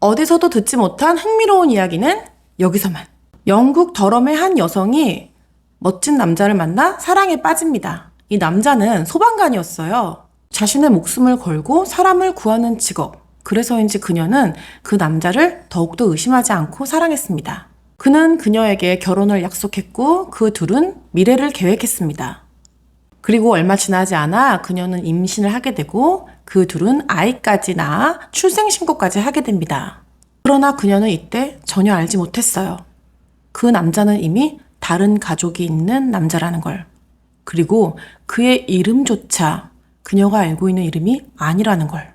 어디서도 듣지 못한 흥미로운 이야기는 여기서만. 영국 더럼의 한 여성이 멋진 남자를 만나 사랑에 빠집니다. 이 남자는 소방관이었어요. 자신의 목숨을 걸고 사람을 구하는 직업. 그래서인지 그녀는 그 남자를 더욱더 의심하지 않고 사랑했습니다. 그는 그녀에게 결혼을 약속했고 그 둘은 미래를 계획했습니다. 그리고 얼마 지나지 않아 그녀는 임신을 하게 되고 그 둘은 아이까지 낳아 출생신고까지 하게 됩니다. 그러나 그녀는 이때 전혀 알지 못했어요. 그 남자는 이미 다른 가족이 있는 남자라는 걸. 그리고 그의 이름조차 그녀가 알고 있는 이름이 아니라는 걸.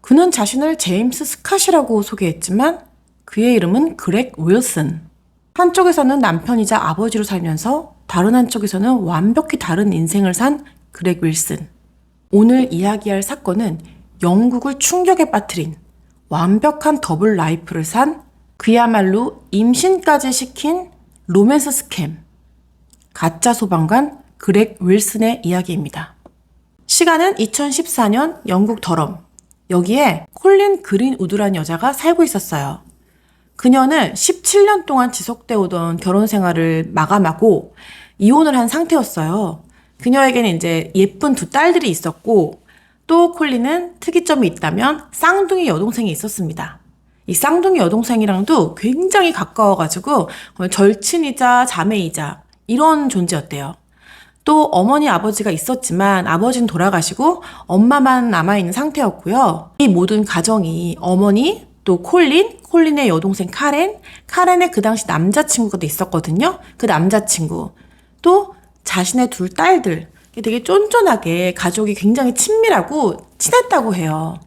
그는 자신을 제임스 스캇이라고 소개했지만 그의 이름은 그렉 윌슨. 한쪽에서는 남편이자 아버지로 살면서 다른 한쪽에서는 완벽히 다른 인생을 산 그렉 윌슨. 오늘 이야기할 사건은 영국을 충격에 빠뜨린 완벽한 더블 라이프를 산 그야말로 임신까지 시킨 로맨스 스캠. 가짜 소방관 그렉 윌슨의 이야기입니다. 시간은 2014년 영국 더럼. 여기에 콜린 그린우드라는 여자가 살고 있었어요. 그녀는 17년 동안 지속되어 오던 결혼 생활을 마감하고 이혼을 한 상태였어요. 그녀에게는 이제 예쁜 두 딸들이 있었고 또 콜린은 특이점이 있다면 쌍둥이 여동생이 있었습니다. 이 쌍둥이 여동생이랑도 굉장히 가까워가지고 절친이자 자매이자 이런 존재였대요. 또 어머니 아버지가 있었지만 아버지는 돌아가시고 엄마만 남아있는 상태였고요. 이 모든 가정이 어머니, 또 콜린의 여동생 카렌의 그 당시 남자친구가 있었거든요. 그 남자친구, 또 자신의 둘 딸들, 되게 쫀쫀하게 가족이 굉장히 친밀하고 친했다고 해요.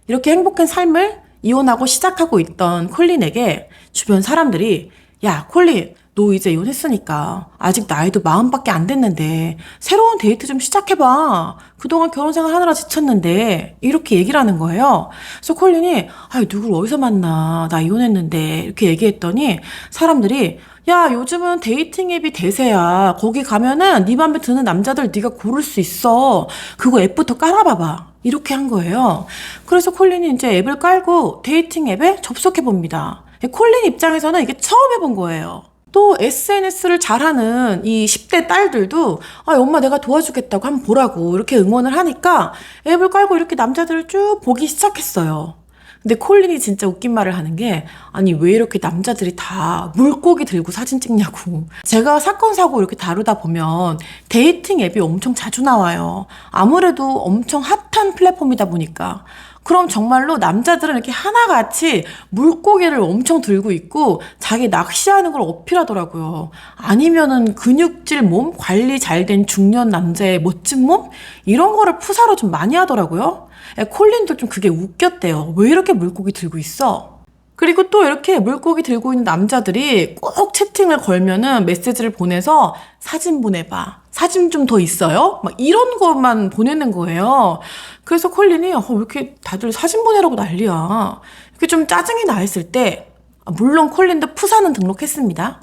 이렇게 행복한 삶을 이혼하고 시작하고 있던 콜린에게 주변 사람들이 야, 콜린, 너 이제 이혼했으니까 아직 나이도 40밖에 안 됐는데 새로운 데이트 좀 시작해봐. 그동안 결혼생활 하느라 지쳤는데 이렇게 얘기를 하는 거예요. 그래서 콜린이 누굴 어디서 만나, 나 이혼했는데 이렇게 얘기했더니 사람들이 야, 요즘은 데이팅 앱이 대세야. 거기 가면은 네 맘에 드는 남자들 네가 고를 수 있어. 그거 앱부터 깔아봐봐. 이렇게 한 거예요. 그래서 콜린이 이제 앱을 깔고 데이팅 앱에 접속해봅니다. 콜린 입장에서는 이게 처음 해본 거예요. 또 SNS를 잘하는 이 10대 딸들도 엄마 내가 도와주겠다고 한번 보라고 이렇게 응원을 하니까 앱을 깔고 이렇게 남자들을 쭉 보기 시작했어요. 근데 콜린이 진짜 웃긴 말을 하는 게 아니 왜 이렇게 남자들이 다 물고기 들고 사진 찍냐고. 제가 사건 사고 이렇게 다루다 보면 데이팅 앱이 엄청 자주 나와요. 아무래도 엄청 핫한 플랫폼이다 보니까. 그럼 정말로 남자들은 이렇게 하나같이 물고기를 엄청 들고 있고 자기 낚시하는 걸 어필하더라고요. 아니면은 근육질 몸, 관리 잘 된 중년 남자의 멋진 몸? 이런 거를 푸사로 좀 많이 하더라고요. 콜린도 좀 그게 웃겼대요. 왜 이렇게 물고기 들고 있어? 그리고 또 이렇게 물고기 들고 있는 남자들이 꼭 채팅을 걸면은 메시지를 보내서 사진 보내봐. 사진 좀 더 있어요? 막 이런 것만 보내는 거예요. 그래서 콜린이 왜 이렇게 다들 사진 보내라고 난리야. 이렇게 좀 짜증이 나 있을 때 물론 콜린도 푸사는 등록했습니다.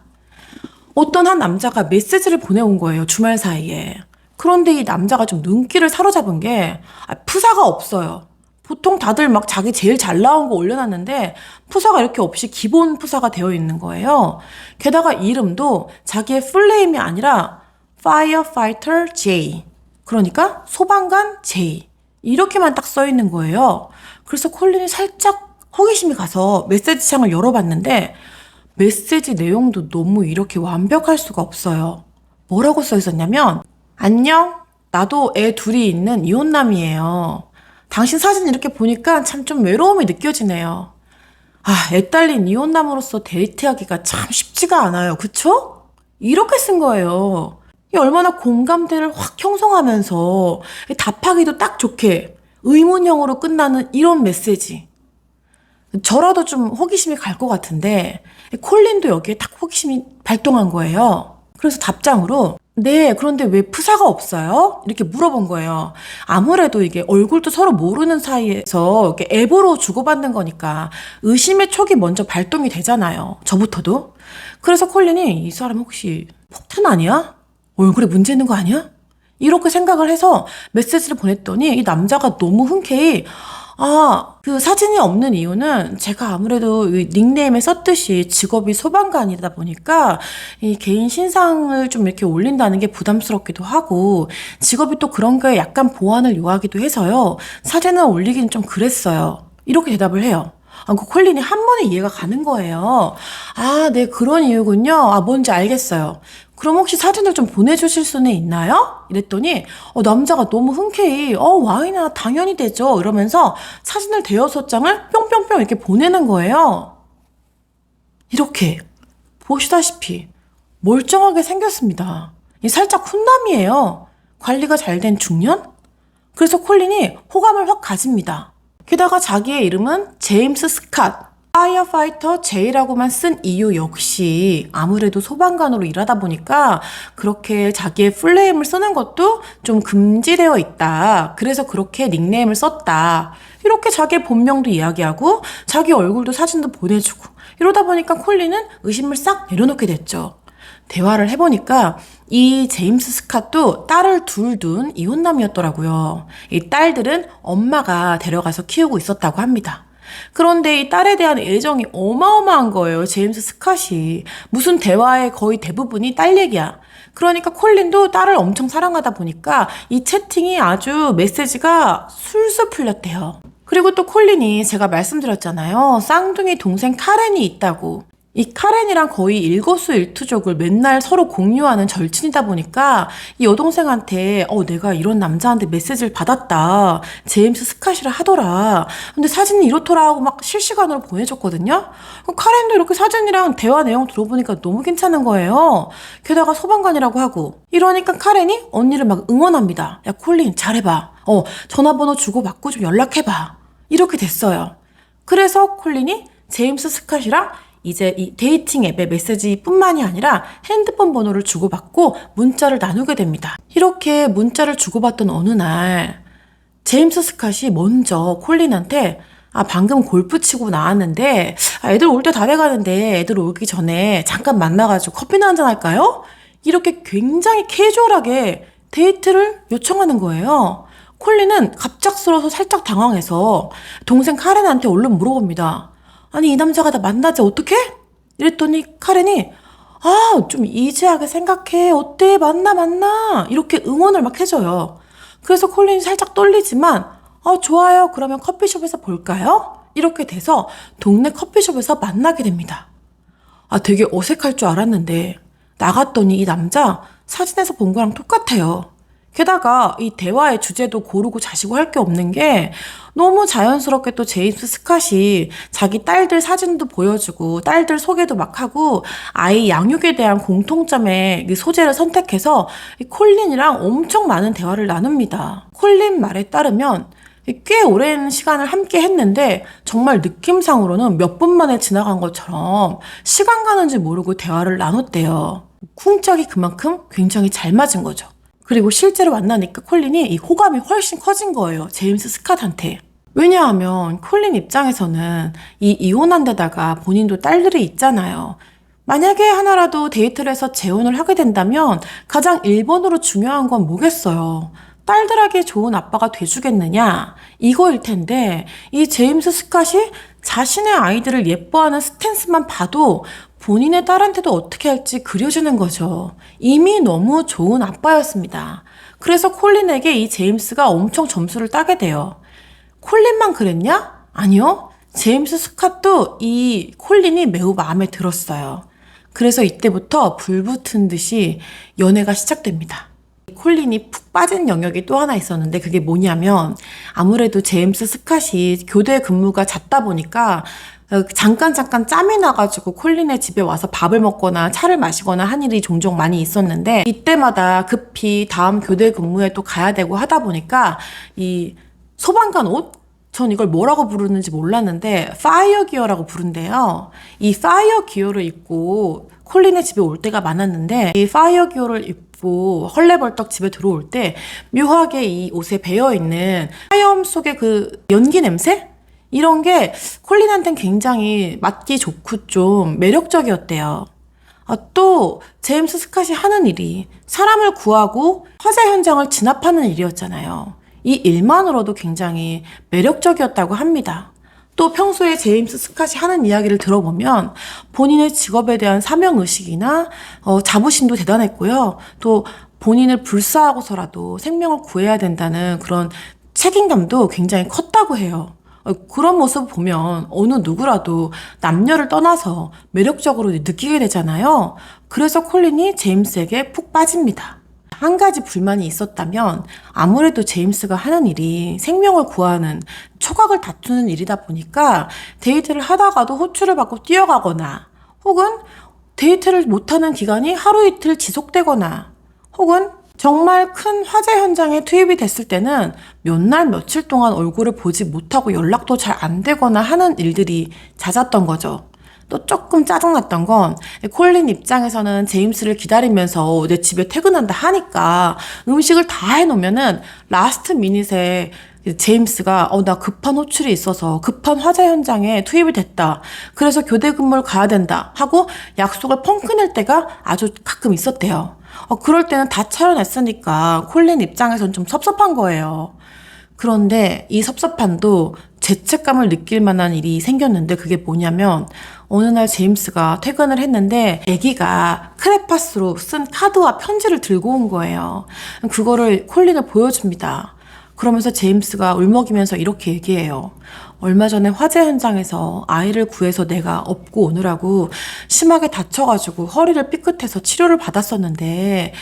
어떤 한 남자가 메시지를 보내온 거예요. 주말 사이에. 그런데 이 남자가 좀 눈길을 사로잡은 게 푸사가 없어요. 보통 다들 막 자기 제일 잘 나온 거 올려놨는데 푸사가 이렇게 없이 기본 푸사가 되어 있는 거예요. 게다가 이름도 자기의 풀네임이 아니라 Firefighter J. 그러니까 소방관 J. 이렇게만 딱 써 있는 거예요. 그래서 콜린이 살짝 호기심이 가서 메시지 창을 열어봤는데 메시지 내용도 너무 이렇게 완벽할 수가 없어요. 뭐라고 써 있었냐면 안녕, 나도 애 둘이 있는 이혼남이에요. 당신 사진 이렇게 보니까 참 좀 외로움이 느껴지네요. 애 딸린 이혼남으로서 데이트하기가 참 쉽지가 않아요. 그쵸? 이렇게 쓴 거예요. 이 얼마나 공감대를 확 형성하면서 답하기도 딱 좋게 의문형으로 끝나는 이런 메시지. 저라도 좀 호기심이 갈 것 같은데 콜린도 여기에 딱 호기심이 발동한 거예요. 그래서 답장으로 네, 그런데 왜 푸사가 없어요? 이렇게 물어본 거예요. 아무래도 이게 얼굴도 서로 모르는 사이에서 이렇게 앱으로 주고받는 거니까 의심의 촉이 먼저 발동이 되잖아요. 저부터도. 그래서 콜린이 이 사람 혹시 폭탄 아니야? 얼굴에 문제 있는 거 아니야? 이렇게 생각을 해서 메시지를 보냈더니 이 남자가 너무 흔쾌히 그 사진이 없는 이유는 제가 아무래도 이 닉네임에 썼듯이 직업이 소방관이다 보니까 이 개인 신상을 좀 이렇게 올린다는 게 부담스럽기도 하고 직업이 또 그런 거에 약간 보완을 요하기도 해서요. 사진을 올리긴 좀 그랬어요. 이렇게 대답을 해요. 그 콜린이 한 번에 이해가 가는 거예요. 네, 그런 이유군요. 뭔지 알겠어요. 그럼 혹시 사진을 좀 보내주실 수는 있나요? 이랬더니 남자가 너무 흔쾌히 와이나 당연히 되죠 이러면서 사진을 대여섯 장을 뿅뿅뿅 이렇게 보내는 거예요. 이렇게 보시다시피 멀쩡하게 생겼습니다. 살짝 훈남이에요. 관리가 잘 된 중년? 그래서 콜린이 호감을 확 가집니다. 게다가 자기의 이름은 제임스 스캇, 파이어파이터 J라고만 쓴 이유 역시 아무래도 소방관으로 일하다 보니까 그렇게 자기의 풀네임을 쓰는 것도 좀 금지되어 있다. 그래서 그렇게 닉네임을 썼다. 이렇게 자기의 본명도 이야기하고 자기 얼굴도 사진도 보내주고 이러다 보니까 콜린은 의심을 싹 내려놓게 됐죠. 대화를 해보니까 이 제임스 스캇도 딸을 둘 둔 이혼남이었더라고요. 이 딸들은 엄마가 데려가서 키우고 있었다고 합니다. 그런데 이 딸에 대한 애정이 어마어마한 거예요. 제임스 스캇이. 무슨 대화의 거의 대부분이 딸 얘기야. 그러니까 콜린도 딸을 엄청 사랑하다 보니까 이 채팅이 아주 메시지가 술술 풀렸대요. 그리고 또 콜린이 제가 말씀드렸잖아요. 쌍둥이 동생 카렌이 있다고. 이 카렌이랑 거의 일거수일투족을 맨날 서로 공유하는 절친이다 보니까 이 여동생한테 내가 이런 남자한테 메시지를 받았다. 제임스 스캇이라 하더라. 근데 사진이 이렇더라 하고 막 실시간으로 보내줬거든요. 카렌도 이렇게 사진이랑 대화 내용 들어보니까 너무 괜찮은 거예요. 게다가 소방관이라고 하고. 이러니까 카렌이 언니를 막 응원합니다. 야 콜린 잘해봐. 전화번호 주고받고 좀 연락해봐. 이렇게 됐어요. 그래서 콜린이 제임스 스캇이랑 이제 이 데이팅 앱의 메시지뿐만이 아니라 핸드폰 번호를 주고받고 문자를 나누게 됩니다. 이렇게 문자를 주고받던 어느 날 제임스 스캇이 먼저 콜린한테 방금 골프 치고 나왔는데 애들 올 때 다 돼가는데 애들 오기 전에 잠깐 만나가지고 커피나 한잔 할까요? 이렇게 굉장히 캐주얼하게 데이트를 요청하는 거예요. 콜린은 갑작스러워서 살짝 당황해서 동생 카렌한테 얼른 물어봅니다. 아니 이 남자가 나 만나지 어떡해? 이랬더니 카렌이 좀 이지하게 생각해. 어때? 만나. 이렇게 응원을 막 해줘요. 그래서 콜린이 살짝 떨리지만 좋아요. 그러면 커피숍에서 볼까요? 이렇게 돼서 동네 커피숍에서 만나게 됩니다. 되게 어색할 줄 알았는데 나갔더니 이 남자 사진에서 본 거랑 똑같아요. 게다가 이 대화의 주제도 고르고 자시고 할 게 없는 게 너무 자연스럽게 또 제임스 스캇이 자기 딸들 사진도 보여주고 딸들 소개도 막 하고 아이 양육에 대한 공통점의 소재를 선택해서 이 콜린이랑 엄청 많은 대화를 나눕니다. 콜린 말에 따르면 꽤 오랜 시간을 함께 했는데 정말 느낌상으로는 몇 분 만에 지나간 것처럼 시간 가는 줄 모르고 대화를 나눴대요. 쿵짝이 그만큼 굉장히 잘 맞은 거죠. 그리고 실제로 만나니까 콜린이 이 호감이 훨씬 커진 거예요. 제임스 스캇한테. 왜냐하면 콜린 입장에서는 이 이혼한 데다가 본인도 딸들이 있잖아요. 만약에 하나라도 데이트를 해서 재혼을 하게 된다면 가장 1번으로 중요한 건 뭐겠어요? 딸들에게 좋은 아빠가 돼주겠느냐? 이거일 텐데 이 제임스 스캇이 자신의 아이들을 예뻐하는 스탠스만 봐도 본인의 딸한테도 어떻게 할지 그려지는 거죠. 이미 너무 좋은 아빠였습니다. 그래서 콜린에게 이 제임스가 엄청 점수를 따게 돼요. 콜린만 그랬냐? 아니요. 제임스 스캇도 이 콜린이 매우 마음에 들었어요. 그래서 이때부터 불붙은 듯이 연애가 시작됩니다. 콜린이 푹 빠진 영역이 또 하나 있었는데 그게 뭐냐면 아무래도 제임스 스캇이 교대 근무가 잦다 보니까 잠깐 짬이 나가지고 콜린의 집에 와서 밥을 먹거나 차를 마시거나 한 일이 종종 많이 있었는데 이때마다 급히 다음 교대 근무에 또 가야 되고 하다 보니까 이 소방관 옷? 전 이걸 뭐라고 부르는지 몰랐는데 파이어 기어라고 부른대요. 이 파이어 기어를 입고 콜린의 집에 올 때가 많았는데 이 파이어 기어를 입고 헐레벌떡 집에 들어올 때 묘하게 이 옷에 배어있는 화염 속의 그 연기 냄새? 이런 게 콜린한테는 굉장히 맞기 좋고 좀 매력적이었대요. 또 제임스 스캇이 하는 일이 사람을 구하고 화재 현장을 진압하는 일이었잖아요. 이 일만으로도 굉장히 매력적이었다고 합니다. 또 평소에 제임스 스캇이 하는 이야기를 들어보면 본인의 직업에 대한 사명의식이나 자부심도 대단했고요. 또 본인을 불사하고서라도 생명을 구해야 된다는 그런 책임감도 굉장히 컸다고 해요. 그런 모습을 보면 어느 누구라도 남녀를 떠나서 매력적으로 느끼게 되잖아요. 그래서 콜린이 제임스에게 푹 빠집니다. 한 가지 불만이 있었다면 아무래도 제임스가 하는 일이 생명을 구하는 초각을 다투는 일이다 보니까 데이트를 하다가도 호출을 받고 뛰어가거나 혹은 데이트를 못하는 기간이 하루 이틀 지속되거나 혹은 정말 큰 화재 현장에 투입이 됐을 때는 몇 날 며칠 동안 얼굴을 보지 못하고 연락도 잘 안 되거나 하는 일들이 잦았던 거죠. 또 조금 짜증났던 건 콜린 입장에서는 제임스를 기다리면서 내 집에 퇴근한다 하니까 음식을 다 해놓으면은 라스트 미닛에 제임스가 나 급한 호출이 있어서 급한 화재 현장에 투입이 됐다. 그래서 교대 근무를 가야 된다 하고 약속을 펑크낼 때가 아주 가끔 있었대요. 그럴 때는 다 차려냈으니까 콜린 입장에선 좀 섭섭한 거예요. 그런데 이 섭섭함도 죄책감을 느낄 만한 일이 생겼는데 그게 뭐냐면 어느 날 제임스가 퇴근을 했는데 애기가 크레파스로 쓴 카드와 편지를 들고 온 거예요. 그거를 콜린을 보여줍니다. 그러면서 제임스가 울먹이면서 이렇게 얘기해요. 얼마 전에 화재 현장에서 아이를 구해서 내가 업고 오느라고 심하게 다쳐가지고 허리를 삐끗해서 치료를 받았었는데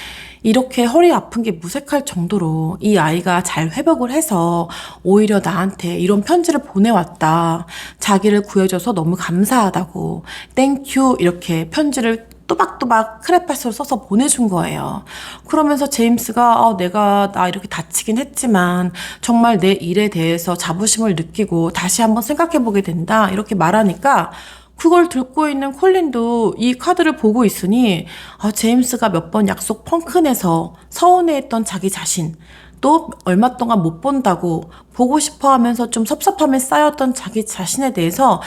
이렇게 허리 아픈 게 무색할 정도로 이 아이가 잘 회복을 해서 오히려 나한테 이런 편지를 보내왔다. 자기를 구해줘서 너무 감사하다고. 땡큐 이렇게 편지를 또박또박 크레파스로 써서 보내준 거예요. 그러면서 제임스가 내가 나 이렇게 다치긴 했지만 정말 내 일에 대해서 자부심을 느끼고 다시 한번 생각해보게 된다 이렇게 말하니까 그걸 듣고 있는 콜린도 이 카드를 보고 있으니 제임스가 몇 번 약속 펑크내서 서운해했던 자기 자신 또 얼마 동안 못 본다고 보고 싶어 하면서 좀 섭섭함에 쌓였던 자기 자신에 대해서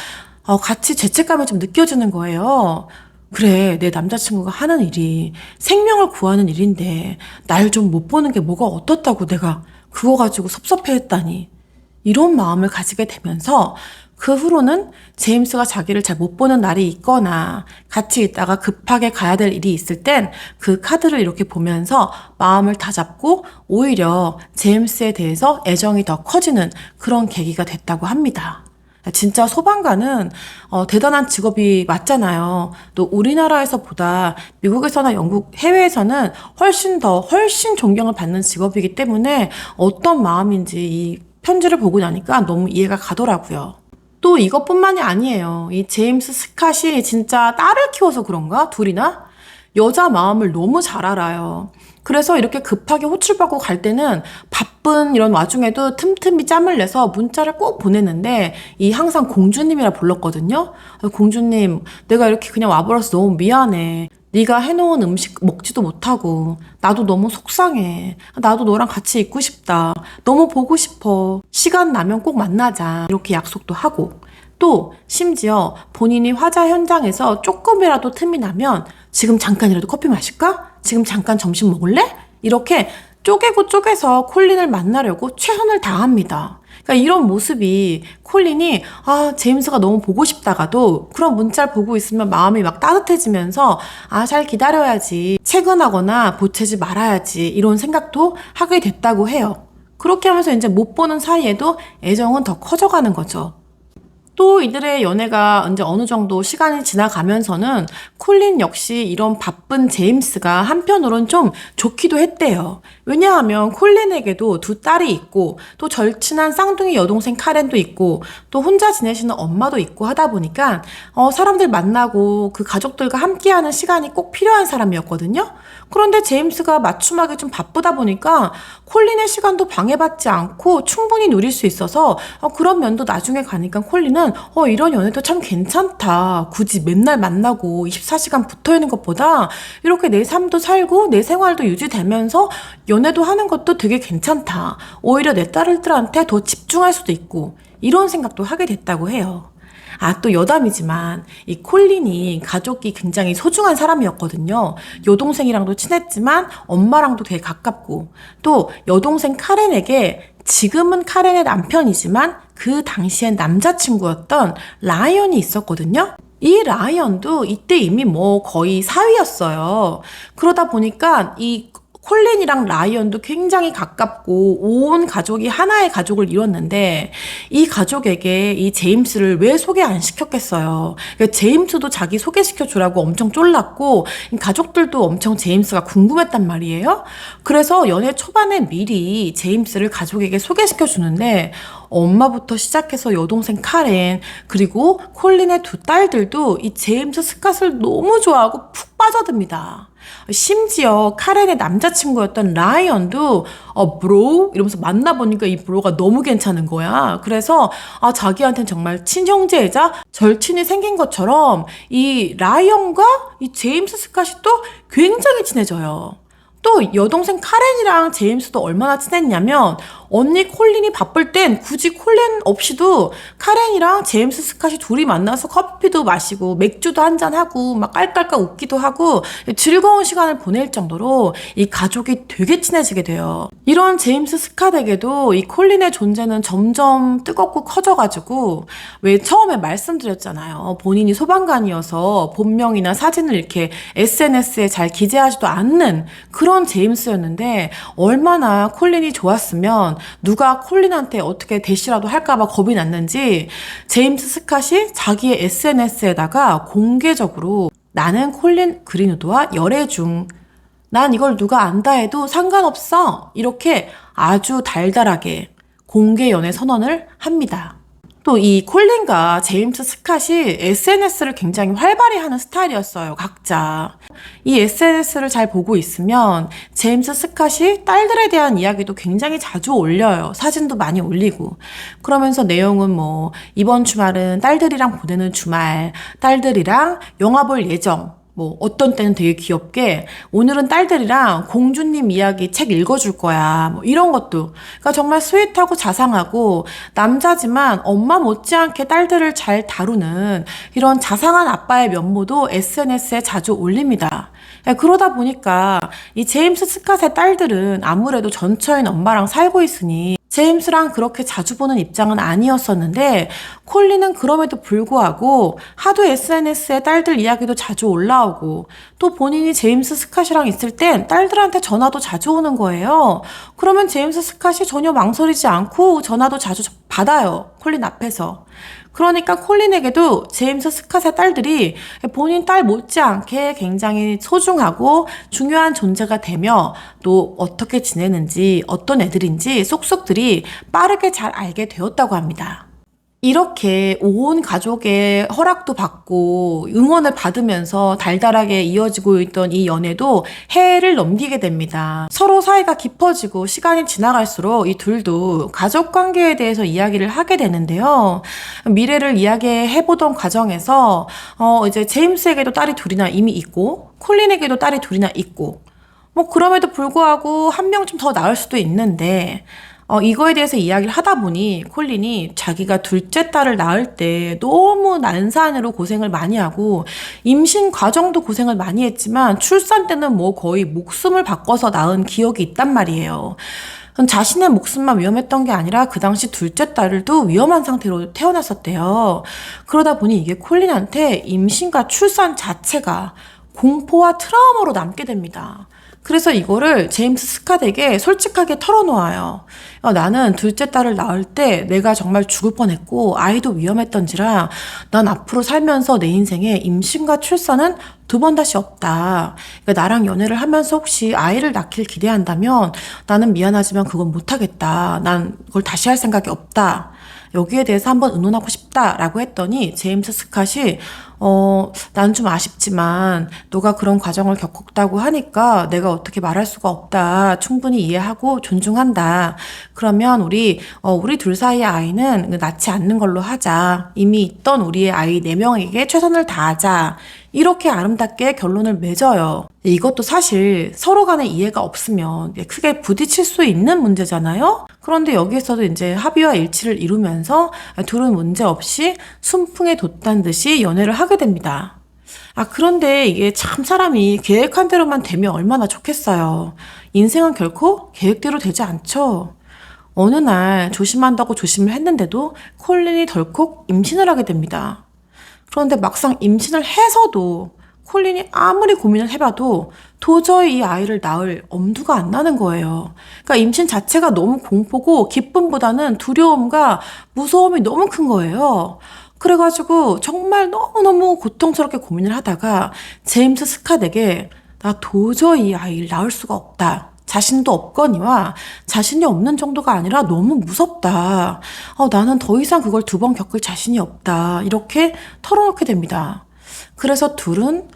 같이 죄책감을 좀 느껴지는 거예요. 그래, 내 남자친구가 하는 일이 생명을 구하는 일인데 날 좀 못 보는 게 뭐가 어떻다고 내가 그거 가지고 섭섭해했다니. 이런 마음을 가지게 되면서 그 후로는 제임스가 자기를 잘 못 보는 날이 있거나 같이 있다가 급하게 가야 될 일이 있을 땐 그 카드를 이렇게 보면서 마음을 다잡고 오히려 제임스에 대해서 애정이 더 커지는 그런 계기가 됐다고 합니다. 진짜 소방관은 대단한 직업이 맞잖아요. 또 우리나라에서보다 미국에서나 영국, 해외에서는 훨씬 존경을 받는 직업이기 때문에 어떤 마음인지 이 편지를 보고 나니까 너무 이해가 가더라고요. 또 이것뿐만이 아니에요. 이 제임스 스캇이 진짜 딸을 키워서 그런가? 둘이나? 여자 마음을 너무 잘 알아요. 그래서 이렇게 급하게 호출받고 갈 때는 바쁜 이런 와중에도 틈틈이 짬을 내서 문자를 꼭 보내는데 항상 공주님이라 불렀거든요. 공주님, 내가 이렇게 그냥 와버려서 너무 미안해. 네가 해놓은 음식 먹지도 못하고 나도 너무 속상해. 나도 너랑 같이 있고 싶다. 너무 보고 싶어. 시간 나면 꼭 만나자. 이렇게 약속도 하고 또 심지어 본인이 화재 현장에서 조금이라도 틈이 나면 지금 잠깐이라도 커피 마실까? 지금 잠깐 점심 먹을래? 이렇게 쪼개고 쪼개서 콜린을 만나려고 최선을 다합니다. 그러니까 이런 모습이 콜린이 제임스가 너무 보고 싶다가도 그런 문자를 보고 있으면 마음이 막 따뜻해지면서 잘 기다려야지, 채근하거나 보채지 말아야지 이런 생각도 하게 됐다고 해요. 그렇게 하면서 이제 못 보는 사이에도 애정은 더 커져가는 거죠. 또 이들의 연애가 이제 어느 정도 시간이 지나가면서는 콜린 역시 이런 바쁜 제임스가 한편으론 좀 좋기도 했대요. 왜냐하면 콜린에게도 두 딸이 있고 또 절친한 쌍둥이 여동생 카렌도 있고 또 혼자 지내시는 엄마도 있고 하다 보니까 사람들 만나고 그 가족들과 함께하는 시간이 꼭 필요한 사람이었거든요. 그런데 제임스가 맞춤하기 좀 바쁘다 보니까 콜린의 시간도 방해받지 않고 충분히 누릴 수 있어서 그런 면도 나중에 가니까 콜린은 이런 연애도 참 괜찮다. 굳이 맨날 만나고 24시간 붙어있는 것보다 이렇게 내 삶도 살고 내 생활도 유지되면서 연애도 하는 것도 되게 괜찮다. 오히려 내 딸들한테 더 집중할 수도 있고 이런 생각도 하게 됐다고 해요. 또 여담이지만 이 콜린이 가족이 굉장히 소중한 사람이었거든요. 여동생이랑도 친했지만 엄마랑도 되게 가깝고, 또 여동생 카렌에게 지금은 카렌의 남편이지만 그 당시엔 남자친구였던 라이언이 있었거든요. 이 라이언도 이때 이미 뭐 거의 사위였어요. 그러다 보니까 이 콜린이랑 라이언도 굉장히 가깝고 온 가족이 하나의 가족을 이뤘는데, 이 가족에게 이 제임스를 왜 소개 안 시켰겠어요. 그러니까 제임스도 자기 소개시켜주라고 엄청 쫄랐고, 이 가족들도 엄청 제임스가 궁금했단 말이에요. 그래서 연애 초반에 미리 제임스를 가족에게 소개시켜주는데, 엄마부터 시작해서 여동생 카렌, 그리고 콜린의 두 딸들도 이 제임스 스캇을 너무 좋아하고 푹 빠져듭니다. 심지어 카렌의 남자친구였던 라이언도 브로? 이러면서 만나보니까 이 브로가 너무 괜찮은 거야. 그래서 자기한테는 정말 친형제이자 절친이 생긴 것처럼 이 라이언과 이 제임스 스캇이 또 굉장히 친해져요. 또 여동생 카렌이랑 제임스도 얼마나 친했냐면, 언니 콜린이 바쁠 땐 굳이 콜린 없이도 카렌이랑 제임스 스캇이 둘이 만나서 커피도 마시고 맥주도 한잔하고 막 깔깔깔 웃기도 하고 즐거운 시간을 보낼 정도로 이 가족이 되게 친해지게 돼요. 이런 제임스 스캇에게도 이 콜린의 존재는 점점 뜨겁고 커져가지고, 왜 처음에 말씀드렸잖아요. 본인이 소방관이어서 본명이나 사진을 이렇게 SNS에 잘 기재하지도 않는 그런 제임스였는데, 얼마나 콜린이 좋았으면 누가 콜린한테 어떻게 대시라도 할까봐 겁이 났는지 제임스 스캇이 자기의 SNS에다가 공개적으로 나는 콜린 그린우드와 열애 중, 난 이걸 누가 안다 해도 상관없어, 이렇게 아주 달달하게 공개 연애 선언을 합니다. 또 이 콜린과 제임스 스캇이 SNS를 굉장히 활발히 하는 스타일이었어요, 각자. 이 SNS를 잘 보고 있으면 제임스 스캇이 딸들에 대한 이야기도 굉장히 자주 올려요. 사진도 많이 올리고. 그러면서 내용은 뭐 이번 주말은 딸들이랑 보내는 주말, 딸들이랑 영화 볼 예정, 뭐 어떤 때는 되게 귀엽게 오늘은 딸들이랑 공주님 이야기 책 읽어줄 거야, 뭐 이런 것도. 그러니까 정말 스윗하고 자상하고, 남자지만 엄마 못지않게 딸들을 잘 다루는 이런 자상한 아빠의 면모도 SNS에 자주 올립니다. 그러다 보니까 이 제임스 스캇의 딸들은 아무래도 전처인 엄마랑 살고 있으니 제임스랑 그렇게 자주 보는 입장은 아니었었는데, 콜린은 그럼에도 불구하고 하도 SNS에 딸들 이야기도 자주 올라오고, 또 본인이 제임스 스캇이랑 있을 땐 딸들한테 전화도 자주 오는 거예요. 그러면 제임스 스캇이 전혀 망설이지 않고 전화도 자주 받아요, 콜린 앞에서. 그러니까 콜린에게도 제임스 스캇의 딸들이 본인 딸 못지않게 굉장히 소중하고 중요한 존재가 되며, 또 어떻게 지내는지 어떤 애들인지 쏙쏙들이 빠르게 잘 알게 되었다고 합니다. 이렇게 온 가족의 허락도 받고 응원을 받으면서 달달하게 이어지고 있던 이 연애도 해를 넘기게 됩니다. 서로 사이가 깊어지고 시간이 지나갈수록 이 둘도 가족 관계에 대해서 이야기를 하게 되는데요. 미래를 이야기해보던 과정에서 이제 제임스에게도 딸이 둘이나 이미 있고, 콜린에게도 딸이 둘이나 있고, 뭐 그럼에도 불구하고 한 명쯤 더 나을 수도 있는데, 이거에 대해서 이야기를 하다 보니 콜린이 자기가 둘째 딸을 낳을 때 너무 난산으로 고생을 많이 하고 임신 과정도 고생을 많이 했지만 출산 때는 뭐 거의 목숨을 바꿔서 낳은 기억이 있단 말이에요. 자신의 목숨만 위험했던 게 아니라 그 당시 둘째 딸도 위험한 상태로 태어났었대요. 그러다 보니 이게 콜린한테 임신과 출산 자체가 공포와 트라우마로 남게 됩니다. 그래서 이거를 제임스 스캇에게 솔직하게 털어놓아요. 나는 둘째 딸을 낳을 때 내가 정말 죽을 뻔했고 아이도 위험했던지라 난 앞으로 살면서 내 인생에 임신과 출산은 두 번 다시 없다. 그러니까 나랑 연애를 하면서 혹시 아이를 낳길 기대한다면 나는 미안하지만 그건 못하겠다. 난 그걸 다시 할 생각이 없다. 여기에 대해서 한번 의논하고 싶다라고 했더니 제임스 스캇이 난 좀 아쉽지만 너가 그런 과정을 겪었다고 하니까 내가 어떻게 말할 수가 없다. 충분히 이해하고 존중한다. 그러면 우리 둘 사이의 아이는 낳지 않는 걸로 하자. 이미 있던 우리의 아이 4명에게 최선을 다하자. 이렇게 아름답게 결론을 맺어요. 이것도 사실 서로 간에 이해가 없으면 크게 부딪힐 수 있는 문제잖아요? 그런데 여기에서도 이제 합의와 일치를 이루면서 둘은 문제 없이 순풍에 돛단 듯이 연애를 하게 됩니다. 그런데 이게 참 사람이 계획한 대로만 되면 얼마나 좋겠어요. 인생은 결코 계획대로 되지 않죠. 어느 날 조심한다고 조심을 했는데도 콜린이 덜컥 임신을 하게 됩니다. 그런데 막상 임신을 해서도 콜린이 아무리 고민을 해봐도 도저히 이 아이를 낳을 엄두가 안 나는 거예요. 그러니까 임신 자체가 너무 공포고 기쁨보다는 두려움과 무서움이 너무 큰 거예요. 그래가지고 정말 너무너무 고통스럽게 고민을 하다가 제임스 스캇에게 나 도저히 이 아이를 낳을 수가 없다. 자신도 없거니와 자신이 없는 정도가 아니라 너무 무섭다. 나는 더 이상 그걸 두 번 겪을 자신이 없다. 이렇게 털어놓게 됩니다. 그래서 둘은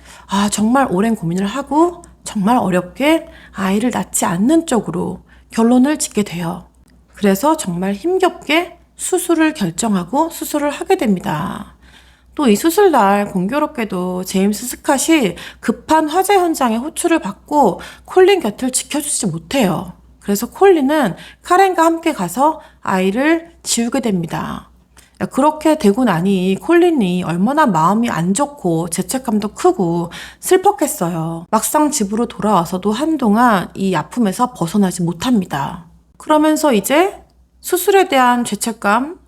정말 오랜 고민을 하고 정말 어렵게 아이를 낳지 않는 쪽으로 결론을 짓게 돼요. 그래서 정말 힘겹게 수술을 결정하고 수술을 하게 됩니다. 또 이 수술날 공교롭게도 제임스 스캇이 급한 화재 현장에 호출을 받고 콜린 곁을 지켜주지 못해요. 그래서 콜린은 카렌과 함께 가서 아이를 지우게 됩니다. 그렇게 되고 나니 콜린이 얼마나 마음이 안 좋고 죄책감도 크고 슬펐겠어요. 막상 집으로 돌아와서도 한동안 이 아픔에서 벗어나지 못합니다. 그러면서 이제 수술에 대한 죄책감,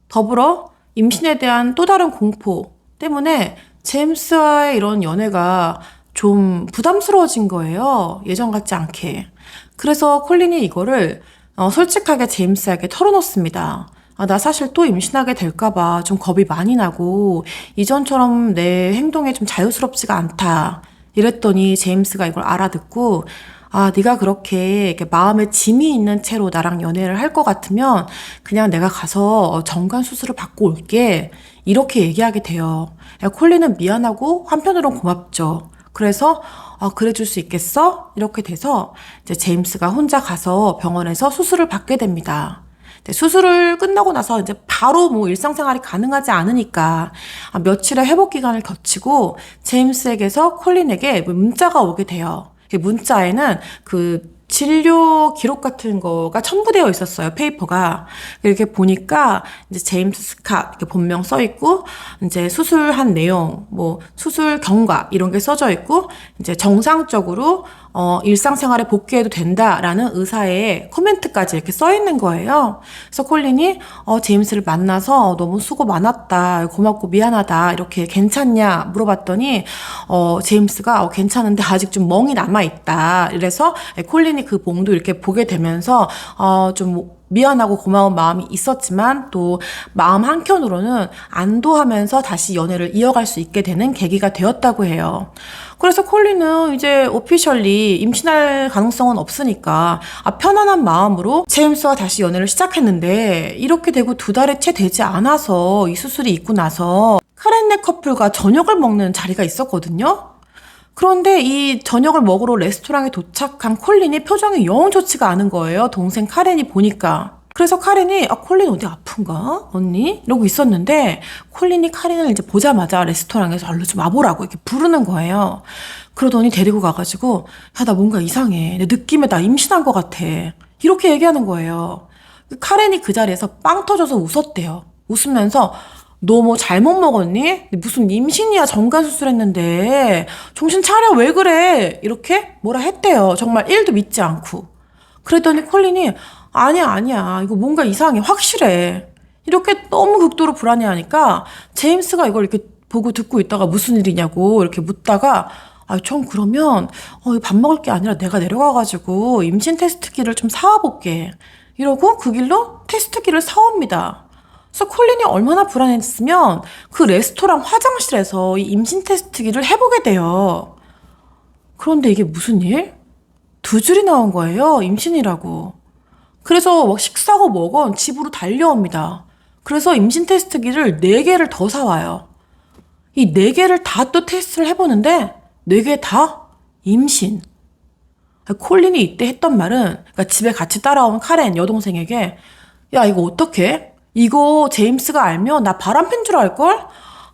더불어 임신에 대한 또 다른 공포 때문에 제임스와의 이런 연애가 좀 부담스러워진 거예요. 예전 같지 않게. 그래서 콜린이 이거를 솔직하게 제임스에게 털어놓습니다. 나 사실 또 임신하게 될까봐 좀 겁이 많이 나고 이전처럼 내 행동에 좀 자유스럽지가 않다. 이랬더니 제임스가 이걸 알아듣고 네가 그렇게 마음에 짐이 있는 채로 나랑 연애를 할 것 같으면 그냥 내가 가서 정관 수술을 받고 올게. 이렇게 얘기하게 돼요. 콜린은 미안하고 한편으론 고맙죠. 그래서 그래 줄 수 있겠어? 이렇게 돼서 이제 제임스가 혼자 가서 병원에서 수술을 받게 됩니다. 수술을 끝나고 나서 이제 바로 일상생활이 가능하지 않으니까 며칠의 회복 기간을 거치고 제임스에게서 콜린에게 문자가 오게 돼요. 문자에는 그 진료 기록 같은 거가 첨부되어 있었어요. 페이퍼가. 이렇게 보니까 이제 제임스 스캇 이렇게 본명 써 있고 이제 수술한 내용, 수술 경과 이런 게 써져 있고 이제 정상적으로 일상생활에 복귀해도 된다라는 의사의 코멘트까지 이렇게 써 있는 거예요. 그래서 콜린이 제임스를 만나서 너무 수고 많았다. 고맙고 미안하다. 이렇게 괜찮냐 물어봤더니 제임스가 괜찮은데 아직 좀 멍이 남아 있다. 이래서 콜린이 그 봉도 이렇게 보게 되면서 좀 미안하고 고마운 마음이 있었지만 또 마음 한켠으로는 안도하면서 다시 연애를 이어갈 수 있게 되는 계기가 되었다고 해요. 그래서 콜린은 이제 오피셜리 임신할 가능성은 없으니까 편안한 마음으로 제임스와 다시 연애를 시작했는데 이렇게 되고 2달이 채 되지 않아서 이 수술이 있고 나서 카렌네 커플과 저녁을 먹는 자리가 있었거든요. 그런데 이 저녁을 먹으러 레스토랑에 도착한 콜린이 표정이 영 좋지가 않은 거예요. 동생 카렌이 보니까. 그래서 카렌이 콜린 어디 아픈가? 언니? 이러고 있었는데 콜린이 카렌을 이제 보자마자 레스토랑에서 얼른 좀 와보라고 이렇게 부르는 거예요. 그러더니 데리고 가가지고 나 뭔가 이상해. 내 느낌에 나 임신한 것 같아. 이렇게 얘기하는 거예요. 카렌이 그 자리에서 빵 터져서 웃었대요. 웃으면서 너 뭐 잘못 먹었니? 무슨 임신이야. 정관 수술했는데 정신 차려. 왜 그래? 이렇게 뭐라 했대요. 정말 1도 믿지 않고. 그랬더니 콜린이 아니야. 이거 뭔가 이상해. 확실해. 이렇게 너무 극도로 불안해하니까 제임스가 이걸 이렇게 보고 듣고 있다가 무슨 일이냐고 이렇게 묻다가 전 그러면 밥 먹을 게 아니라 내가 내려가가지고 임신 테스트기를 좀 사와 볼게. 이러고 그 길로 테스트기를 사옵니다. 그래서 콜린이 얼마나 불안했으면 그 레스토랑 화장실에서 이 임신 테스트기를 해보게 돼요. 그런데 이게 무슨 일? 2줄이 나온 거예요. 임신이라고. 그래서 식사고 뭐건 집으로 달려옵니다. 그래서 임신 테스트기를 4개를 더 사와요. 이 4개를 다 또 테스트를 해보는데 4개 다 임신. 콜린이 이때 했던 말은 그러니까 집에 같이 따라온 카렌 여동생에게 야 이거 어떡해? 이거 제임스가 알면 나 바람핀 줄 알걸?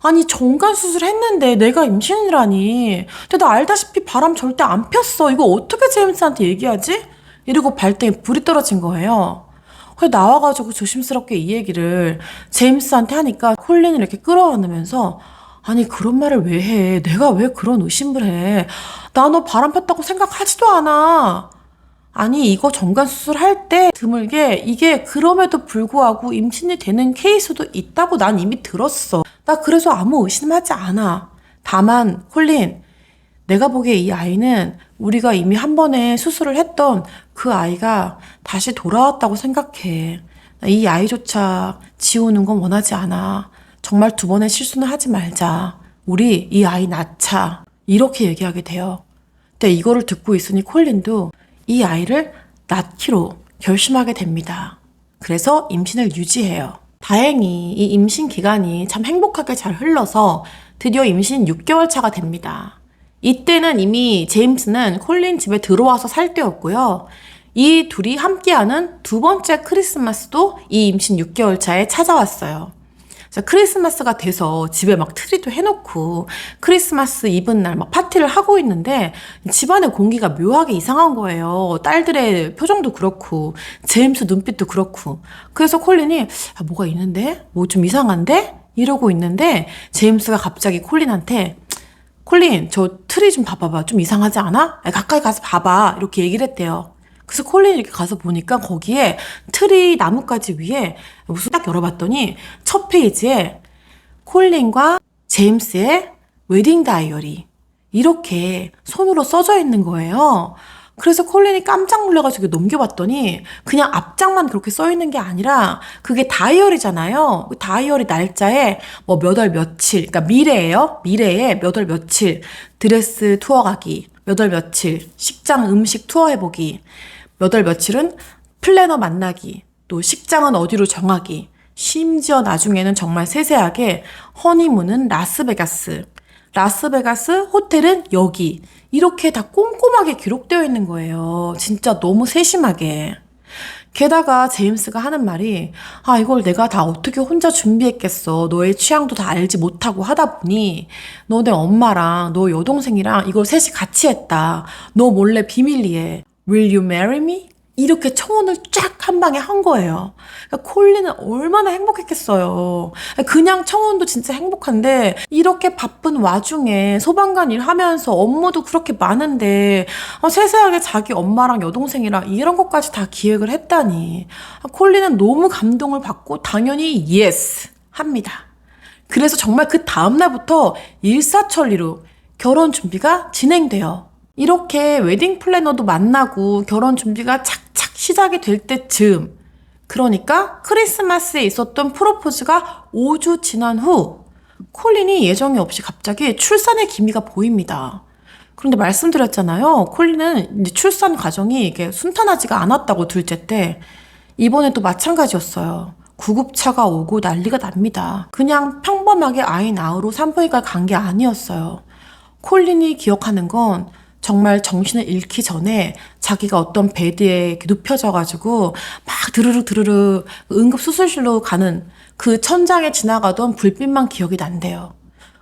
아니 정관 수술했는데 내가 임신이라니. 근데 나 알다시피 바람 절대 안 폈어. 이거 어떻게 제임스한테 얘기하지? 이러고 발등에 불이 떨어진 거예요. 그래서 나와가지고 조심스럽게 이 얘기를 제임스한테 하니까 콜린을 이렇게 끌어안으면서 아니 그런 말을 왜 해? 내가 왜 그런 의심을 해? 나 너 바람 폈다고 생각하지도 않아. 아니 이거 정관수술 할 때 드물게 이게 그럼에도 불구하고 임신이 되는 케이스도 있다고 난 이미 들었어. 나 그래서 아무 의심하지 않아. 다만 콜린, 내가 보기에 이 아이는 우리가 이미 한 번에 수술을 했던 그 아이가 다시 돌아왔다고 생각해. 이 아이조차 지우는 건 원하지 않아. 정말 두 번의 실수는 하지 말자. 우리 이 아이 낳자. 이렇게 얘기하게 돼요. 근데 이거를 듣고 있으니 콜린도 이 아이를 낳기로 결심하게 됩니다. 그래서 임신을 유지해요. 다행히 이 임신 기간이 참 행복하게 잘 흘러서 드디어 임신 6개월 차가 됩니다. 이때는 이미 제임스는 콜린 집에 들어와서 살 때였고요. 이 둘이 함께하는 두 번째 크리스마스도 이 임신 6개월 차에 찾아왔어요. 그래서 크리스마스가 돼서 집에 막 트리도 해놓고 크리스마스 이브날 막 파티를 하고 있는데 집안의 공기가 묘하게 이상한 거예요. 딸들의 표정도 그렇고 제임스 눈빛도 그렇고. 그래서 콜린이 뭐가 있는데? 뭐 좀 이상한데? 이러고 있는데 제임스가 갑자기 콜린한테 콜린 저 트리 좀 봐봐봐. 좀 이상하지 않아? 가까이 가서 봐봐. 이렇게 얘기를 했대요. 그래서 콜린이 이렇게 가서 보니까 거기에 트리 나뭇가지 위에 무슨 딱 열어봤더니 첫 페이지에 콜린과 제임스의 웨딩 다이어리 이렇게 손으로 써져 있는 거예요. 그래서 콜린이 깜짝 놀라가지고 넘겨봤더니 그냥 앞장만 그렇게 써 있는 게 아니라 그게 다이어리잖아요. 그 다이어리 날짜에 뭐 몇 월 며칠, 그러니까 미래예요. 미래에 몇 월 며칠 드레스 투어 가기, 몇 월 며칠 식장 음식 투어 해보기, 몇 월 며칠은 플래너 만나기, 또 식장은 어디로 정하기, 심지어 나중에는 정말 세세하게 허니문은 라스베가스, 라스베가스 호텔은 여기 이렇게 다 꼼꼼하게 기록되어 있는 거예요. 진짜 너무 세심하게. 게다가 제임스가 하는 말이 이걸 내가 다 어떻게 혼자 준비했겠어. 너의 취향도 다 알지 못하고 하다 보니 너네 엄마랑 너 여동생이랑 이걸 셋이 같이 했다. 너 몰래 비밀리에 Will you marry me? 이렇게 청혼을 쫙 한 방에 한 거예요. 그러니까 콜린은 얼마나 행복했겠어요. 그냥 청혼도 진짜 행복한데 이렇게 바쁜 와중에 소방관 일하면서 업무도 그렇게 많은데 세세하게 자기 엄마랑 여동생이랑 이런 것까지 다 기획을 했다니. 콜린은 너무 감동을 받고 당연히 yes 합니다. 그래서 정말 그 다음날부터 일사천리로 결혼 준비가 진행돼요. 이렇게 웨딩 플래너도 만나고 결혼 준비가 착착 시작이 될 때쯤, 그러니까 크리스마스에 있었던 프로포즈가 5주 지난 후 콜린이 예정이 없이 갑자기 출산의 기미가 보입니다. 그런데 말씀드렸잖아요. 콜린은 이제 출산 과정이 이게 순탄하지가 않았다고 둘째 때. 이번에도 마찬가지였어요. 구급차가 오고 난리가 납니다. 그냥 평범하게 아이 낳으러 산부인과 간 게 아니었어요. 콜린이 기억하는 건 정말 정신을 잃기 전에 자기가 어떤 베드에 이렇게 눕혀져가지고 막 드르르 응급수술실로 가는 그 천장에 지나가던 불빛만 기억이 난대요.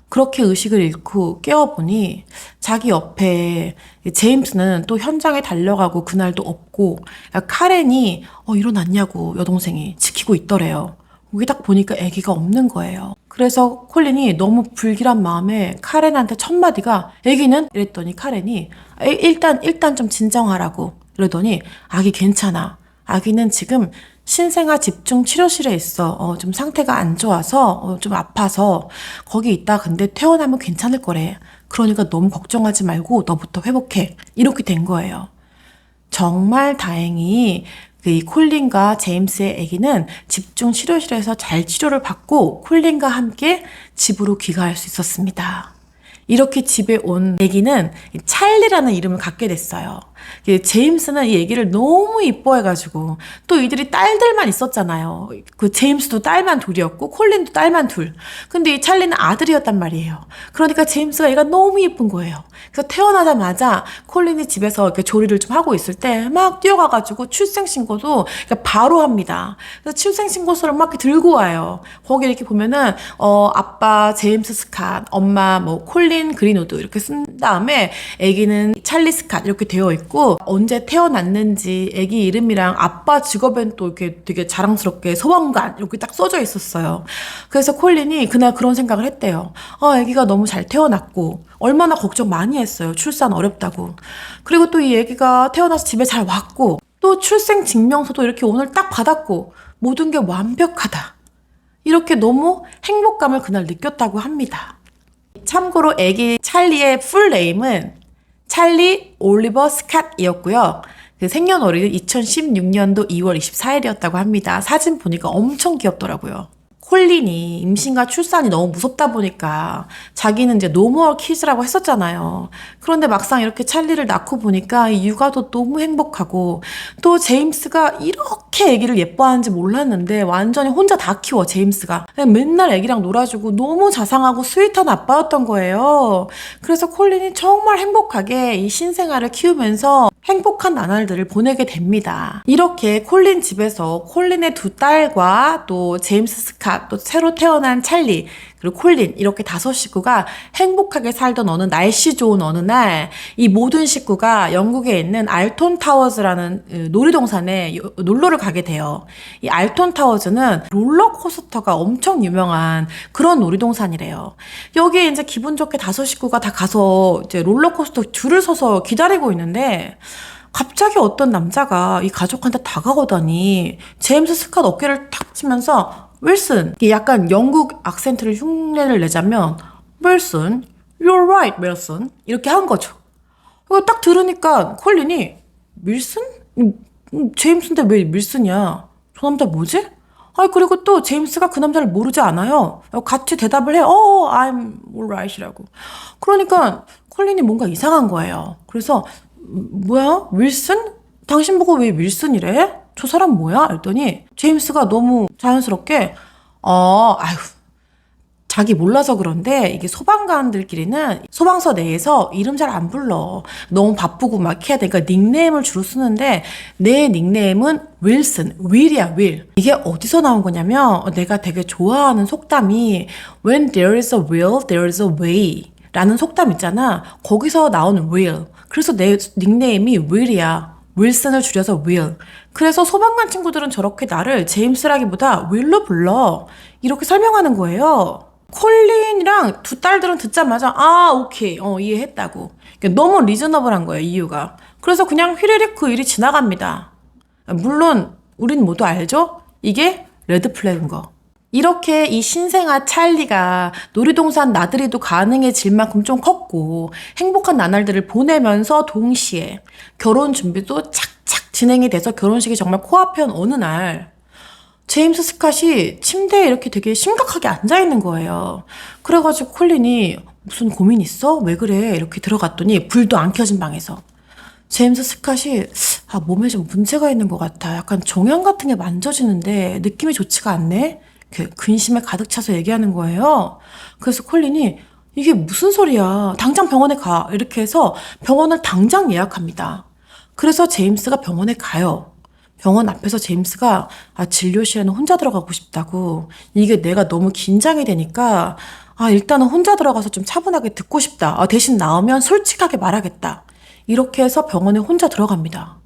그렇게 의식을 잃고 깨어보니 자기 옆에 제임스는 또 현장에 달려가고 그날도 없고 카렌이 일어났냐고 여동생이 지키고 있더래요. 거기 딱 보니까 아기가 없는 거예요. 그래서 콜린이 너무 불길한 마음에 카렌한테 첫 마디가 아기는? 이랬더니 카렌이 일단 좀 진정하라고 이러더니 아기 괜찮아. 아기는 지금 신생아 집중 치료실에 있어. 좀 상태가 안 좋아서 좀 아파서 거기 있다 근데 퇴원하면 괜찮을 거래. 그러니까 너무 걱정하지 말고 너부터 회복해. 이렇게 된 거예요. 정말 다행히 이 콜린과 제임스의 아기는 집중 치료실에서 잘 치료를 받고 콜린과 함께 집으로 귀가할 수 있었습니다. 이렇게 집에 온 아기는 찰리라는 이름을 갖게 됐어요. 제임스는 이 애기를 너무 이뻐해가지고 또 이들이 딸들만 있었잖아요. 그 제임스도 딸만 둘이었고 콜린도 딸만 둘. 근데 이 찰리는 아들이었단 말이에요. 그러니까 제임스가 얘가 너무 예쁜 거예요. 그래서 태어나자마자 콜린이 집에서 이렇게 조리를 좀 하고 있을 때 막 뛰어가가지고 출생신고도 바로 합니다. 그래서 출생신고서를 막 이렇게 들고 와요. 거기 이렇게 보면은 아빠 제임스 스캇, 엄마 뭐 콜린 그린우드 이렇게 쓴 다음에 아기는 찰리 스캇 이렇게 되어 있고 언제 태어났는지 아기 이름이랑 아빠 직업엔 또 이렇게 되게 자랑스럽게 소방관 이렇게 딱 써져 있었어요. 그래서 콜린이 그날 그런 생각을 했대요. 아기가 너무 잘 태어났고 얼마나 걱정 많이 했어요. 출산 어렵다고. 그리고 또 이 아기가 태어나서 집에 잘 왔고 또 출생 증명서도 이렇게 오늘 딱 받았고 모든 게 완벽하다. 이렇게 너무 행복감을 그날 느꼈다고 합니다. 참고로 아기 찰리의 풀 네임은 찰리 올리버 스캇이었고요. 그 생년월일은 2016년도 2월 24일이었다고 합니다. 사진 보니까 엄청 귀엽더라고요. 콜린이 임신과 출산이 너무 무섭다 보니까 자기는 이제 노멀 키즈라고 했었잖아요. 그런데 막상 이렇게 찰리를 낳고 보니까 이 육아도 너무 행복하고 또 제임스가 이렇게 아기를 예뻐하는지 몰랐는데 완전히 혼자 다 키워 제임스가. 맨날 아기랑 놀아주고 너무 자상하고 스윗한 아빠였던 거예요. 그래서 콜린이 정말 행복하게 이 신생아를 키우면서 행복한 나날들을 보내게 됩니다. 이렇게 콜린 집에서 콜린의 두 딸과 또 제임스 스캇, 또 새로 태어난 찰리, 그리고 콜린 이렇게 5식구가 행복하게 살던 날씨 좋은 어느 날 이 모든 식구가 영국에 있는 알톤 타워즈라는 놀이동산에 놀러를 가게 돼요. 이 알톤 타워즈는 롤러코스터가 엄청 유명한 그런 놀이동산이래요. 여기에 이제 기분 좋게 5식구가 다 가서 이제 롤러코스터 줄을 서서 기다리고 있는데 갑자기 어떤 남자가 이 가족한테 다가오더니 제임스 스캇 어깨를 탁 치면서 윌슨, 약간 영국 악센트를 흉내를 내자면 윌슨, you're right, 윌슨 이렇게 한 거죠. 이거 딱 들으니까 콜린이 윌슨? 제임스인데 왜 윌슨이야? 저 남자 뭐지? 그리고 또 제임스가 그 남자를 모르지 않아요. 같이 대답을 해. I'm alright이라고. 그러니까 콜린이 뭔가 이상한 거예요. 그래서 뭐야? 윌슨? 당신 보고 왜 윌슨이래? 저 사람 뭐야? 했더니 제임스가 너무 자연스럽게 아휴 자기 몰라서 그런데 이게 소방관들끼리는 소방서 내에서 이름 잘 안 불러. 너무 바쁘고 막 해야 되니까 닉네임을 주로 쓰는데 내 닉네임은 윌슨, 윌이야, 윌. 이게 어디서 나온 거냐면 내가 되게 좋아하는 속담이 When there is a will, there is a way 라는 속담 있잖아. 거기서 나오는 will. 그래서 내 닉네임이 윌이야. 윌슨을 줄여서 윌. 그래서 소방관 친구들은 저렇게 나를 제임스라기보다 윌로 불러. 이렇게 설명하는 거예요. 콜린이랑 두 딸들은 듣자마자 오케이 이해했다고. 너무 리저너블한 거예요 이유가. 그래서 그냥 휘리릭 그 일이 지나갑니다. 물론 우린 모두 알죠? 이게 레드 플래그인 거. 이렇게 이 신생아 찰리가 놀이동산 나들이도 가능해질 만큼 좀 컸고 행복한 나날들을 보내면서 동시에 결혼 준비도 착착 진행이 돼서 결혼식이 정말 코앞에 온 어느 날 제임스 스캇이 침대에 이렇게 되게 심각하게 앉아있는 거예요. 그래가지고 콜린이 무슨 고민 있어? 왜 그래? 이렇게 들어갔더니 불도 안 켜진 방에서 제임스 스캇이 몸에 좀 문제가 있는 것 같아. 약간 종양 같은 게 만져지는데 느낌이 좋지가 않네? 근심에 가득 차서 얘기하는 거예요. 그래서 콜린이 이게 무슨 소리야? 당장 병원에 가. 이렇게 해서 병원을 당장 예약합니다. 그래서 제임스가 병원에 가요. 병원 앞에서 제임스가 진료실에는 혼자 들어가고 싶다고. 이게 내가 너무 긴장이 되니까 일단은 혼자 들어가서 좀 차분하게 듣고 싶다. 대신 나오면 솔직하게 말하겠다. 이렇게 해서 병원에 혼자 들어갑니다.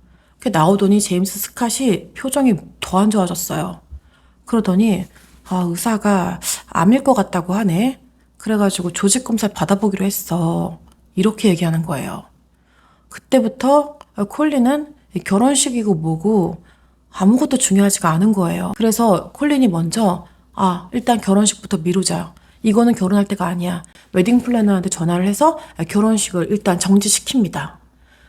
나오더니 제임스 스캇이 표정이 더 안 좋아졌어요. 그러더니 의사가 암일 것 같다고 하네. 그래가지고 조직검사를 받아보기로 했어. 이렇게 얘기하는 거예요. 그때부터 콜린은 결혼식이고 뭐고 아무것도 중요하지가 않은 거예요. 그래서 콜린이 먼저 일단 결혼식부터 미루자. 이거는 결혼할 때가 아니야. 웨딩 플래너한테 전화를 해서 결혼식을 일단 정지시킵니다.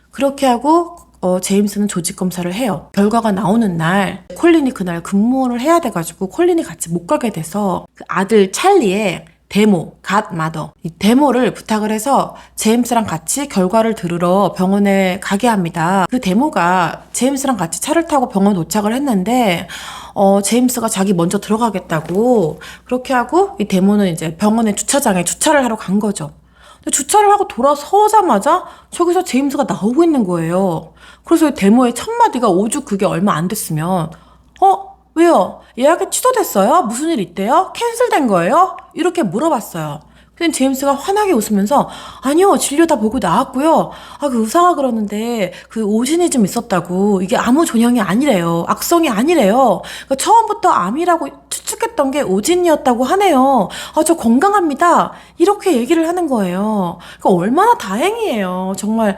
그렇게 하고 제임스는 조직검사를 해요. 결과가 나오는 날 콜린이 그날 근무를 해야 돼가지고 콜린이 같이 못 가게 돼서 그 아들 찰리의 데모, 갓마더. 이 데모를 부탁을 해서 제임스랑 같이 결과를 들으러 병원에 가게 합니다. 그 데모가 제임스랑 같이 차를 타고 병원 도착을 했는데, 제임스가 자기 먼저 들어가겠다고 그렇게 하고 이 데모는 이제 병원의 주차장에 주차를 하러 간 거죠. 근데 주차를 하고 돌아서자마자 저기서 제임스가 나오고 있는 거예요. 그래서 이 데모의 첫 마디가 오죽 그게 얼마 안 됐으면, 왜요? 예약이 취소됐어요? 무슨 일 있대요? 캔슬된 거예요? 이렇게 물어봤어요. 근데 제임스가 환하게 웃으면서, 아니요, 진료 다 보고 나왔고요. 그 의사가 그러는데 그 오진이 좀 있었다고. 이게 아무 종양이 아니래요. 악성이 아니래요. 그러니까 처음부터 암이라고 추측했던 게 오진이었다고 하네요. 저 건강합니다. 이렇게 얘기를 하는 거예요. 그러니까 얼마나 다행이에요. 정말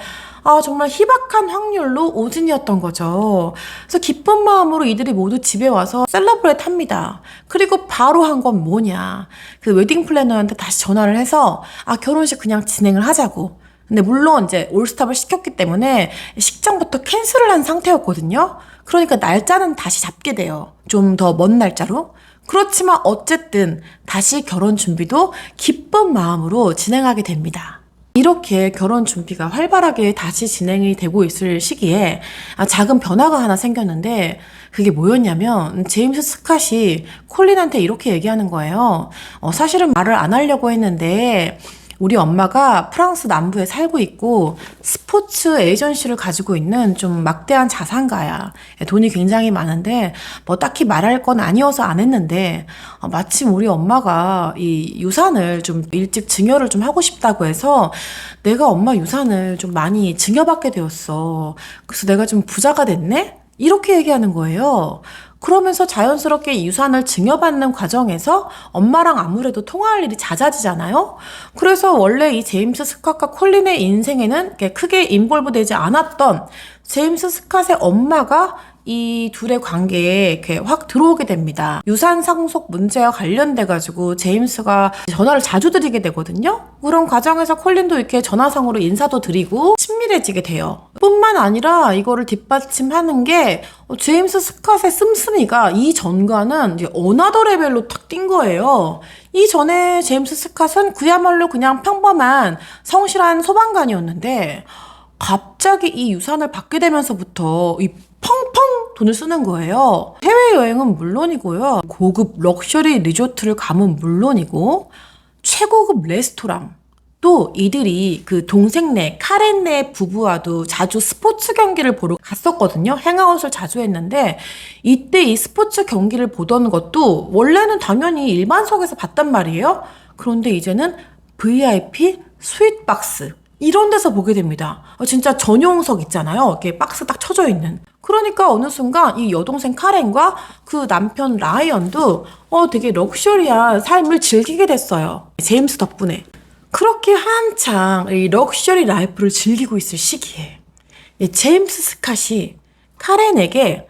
희박한 확률로 오진이었던 거죠. 그래서 기쁜 마음으로 이들이 모두 집에 와서 셀러브레이트 합니다. 그리고 바로 한 건 뭐냐. 그 웨딩 플래너한테 다시 전화를 해서, 결혼식 그냥 진행을 하자고. 근데 물론 이제 올스탑을 시켰기 때문에 식장부터 캔슬을 한 상태였거든요. 그러니까 날짜는 다시 잡게 돼요. 좀 더 먼 날짜로. 그렇지만 어쨌든 다시 결혼 준비도 기쁜 마음으로 진행하게 됩니다. 이렇게 결혼 준비가 활발하게 다시 진행이 되고 있을 시기에 작은 변화가 하나 생겼는데, 그게 뭐였냐면 제임스 스캇이 콜린한테 이렇게 얘기하는 거예요. 사실은 말을 안 하려고 했는데 우리 엄마가 프랑스 남부에 살고 있고 스포츠 에이전시를 가지고 있는 좀 막대한 자산가야. 돈이 굉장히 많은데 뭐 딱히 말할 건 아니어서 안 했는데, 마침 우리 엄마가 이 유산을 좀 일찍 증여를 좀 하고 싶다고 해서 내가 엄마 유산을 좀 많이 증여받게 되었어. 그래서 내가 좀 부자가 됐네? 이렇게 얘기하는 거예요. 그러면서 자연스럽게 이 유산을 증여받는 과정에서 엄마랑 아무래도 통화할 일이 잦아지잖아요. 그래서 원래 이 제임스 스캇과 콜린의 인생에는 크게 인볼브 되지 않았던 제임스 스캇의 엄마가 이 둘의 관계에 이렇게 확 들어오게 됩니다. 유산 상속 문제와 관련돼가지고 제임스가 전화를 자주 드리게 되거든요. 그런 과정에서 콜린도 이렇게 전화상으로 인사도 드리고 친밀해지게 돼요. 뿐만 아니라 이거를 뒷받침하는 게 제임스 스캇의 씀씀이가 이 전과는 이제 어나더 레벨로 탁 뛴 거예요. 이전에 제임스 스캇은 그야말로 그냥 평범한 성실한 소방관이었는데 갑자기 이 유산을 받게 되면서부터 이 펑펑 돈을 쓰는 거예요. 해외여행은 물론이고요. 고급 럭셔리 리조트를 가면 물론이고 최고급 레스토랑, 또 이들이 그 동생네 카렌네 부부와도 자주 스포츠 경기를 보러 갔었거든요. 행아웃을 자주 했는데 이때 이 스포츠 경기를 보던 것도 원래는 당연히 일반석에서 봤단 말이에요. 그런데 이제는 VIP 스윗박스 이런 데서 보게 됩니다. 진짜 전용석 있잖아요. 이렇게 박스 딱 쳐져 있는. 그러니까 어느 순간 이 여동생 카렌과 그 남편 라이언도 되게 럭셔리한 삶을 즐기게 됐어요. 제임스 덕분에. 그렇게 한창 이 럭셔리 라이프를 즐기고 있을 시기에 이 제임스 스캇이 카렌에게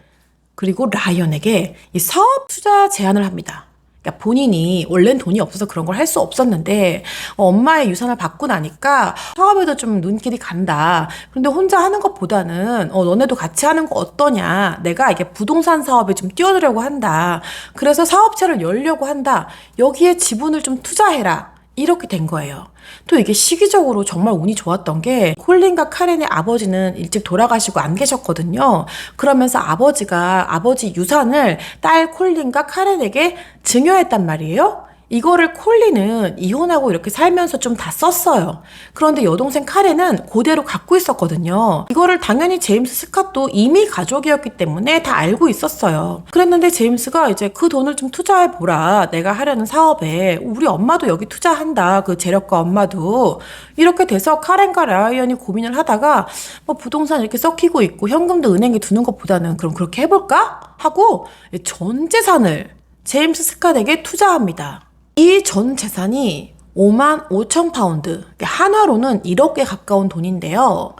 그리고 라이언에게 이 사업 투자 제안을 합니다. 그러니까 본인이 원래는 돈이 없어서 그런 걸 할 수 없었는데 엄마의 유산을 받고 나니까 사업에도 좀 눈길이 간다. 그런데 혼자 하는 것보다는 너네도 같이 하는 거 어떠냐. 내가 이게 부동산 사업에 좀 뛰어들려고 한다. 그래서 사업체를 열려고 한다. 여기에 지분을 좀 투자해라. 이렇게 된 거예요. 또 이게 시기적으로 정말 운이 좋았던 게 콜린과 카렌의 아버지는 일찍 돌아가시고 안 계셨거든요. 그러면서 아버지가 아버지 유산을 딸 콜린과 카렌에게 증여했단 말이에요. 이거를 콜린은 이혼하고 이렇게 살면서 좀 다 썼어요. 그런데 여동생 카렌은 그대로 갖고 있었거든요. 이거를 당연히 제임스 스캇도 이미 가족이었기 때문에 다 알고 있었어요. 그랬는데 제임스가 이제 그 돈을 좀 투자해보라. 내가 하려는 사업에 우리 엄마도 여기 투자한다. 그 재력가 엄마도. 이렇게 돼서 카렌과 라이언이 고민을 하다가 뭐 부동산 이렇게 썩히고 있고 현금도 은행에 두는 것보다는 그럼 그렇게 해볼까? 하고 전 재산을 제임스 스캇에게 투자합니다. 이 전 재산이 55,000파운드, 한화로는 1억에 가까운 돈인데요.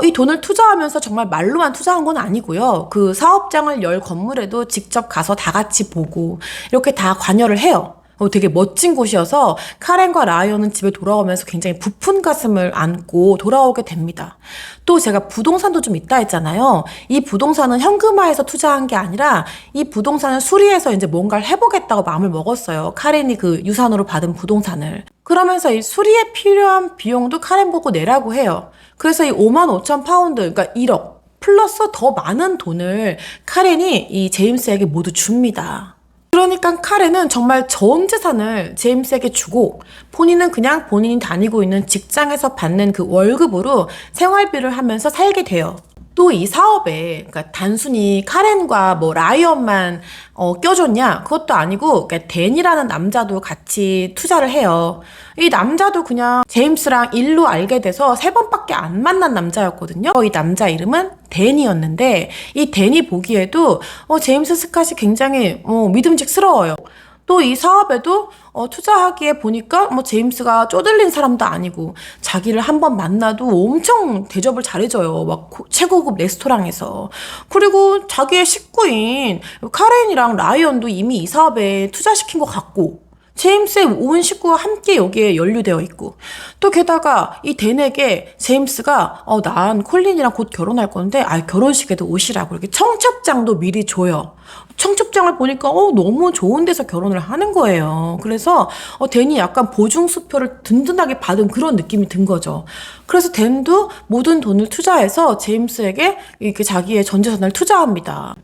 이 돈을 투자하면서 정말 말로만 투자한 건 아니고요. 그 사업장을 열 건물에도 직접 가서 다 같이 보고 이렇게 다 관여를 해요. 되게 멋진 곳이어서 카렌과 라이언은 집에 돌아오면서 굉장히 부푼 가슴을 안고 돌아오게 됩니다. 또 제가 부동산도 좀 있다 했잖아요. 이 부동산은 현금화해서 투자한 게 아니라 이 부동산을 수리해서 이제 뭔가를 해보겠다고 마음을 먹었어요. 카렌이 그 유산으로 받은 부동산을. 그러면서 이 수리에 필요한 비용도 카렌 보고 내라고 해요. 그래서 이 55,000파운드, 그러니까 1억 플러스 더 많은 돈을 카렌이 이 제임스에게 모두 줍니다. 그러니까 카렌은 정말 전 재산을 제임스에게 주고 본인은 그냥 본인이 다니고 있는 직장에서 받는 그 월급으로 생활비를 하면서 살게 돼요. 또 이 사업에 그러니까 단순히 카렌과 뭐 라이언만 껴줬냐? 그것도 아니고 그러니까 댄이라는 남자도 같이 투자를 해요. 이 남자도 그냥 제임스랑 일로 알게 돼서 3번밖에 안 만난 남자였거든요. 이 남자 이름은 댄이었는데 이 댄이 보기에도 제임스 스캇이 굉장히 믿음직스러워요. 또 이 사업에도 투자하기에 보니까 뭐 제임스가 쪼들린 사람도 아니고 자기를 한번 만나도 엄청 대접을 잘해줘요. 막 최고급 레스토랑에서. 그리고 자기의 식구인 카렌이랑 라이언도 이미 이 사업에 투자시킨 것 같고 제임스의 온 식구와 함께 여기에 연루되어 있고 또 게다가 이 댄에게 제임스가 난 콜린이랑 곧 결혼할 건데 결혼식에도 오시라고 이렇게 청첩장도 미리 줘요. 청첩장을 보니까 너무 좋은 데서 결혼을 하는 거예요. 그래서 댄이 약간 보증수표를 든든하게 받은 그런 느낌이 든 거죠. 그래서 댄도 모든 돈을 투자해서 제임스에게 이렇게 자기의 전 재산을 투자합니다.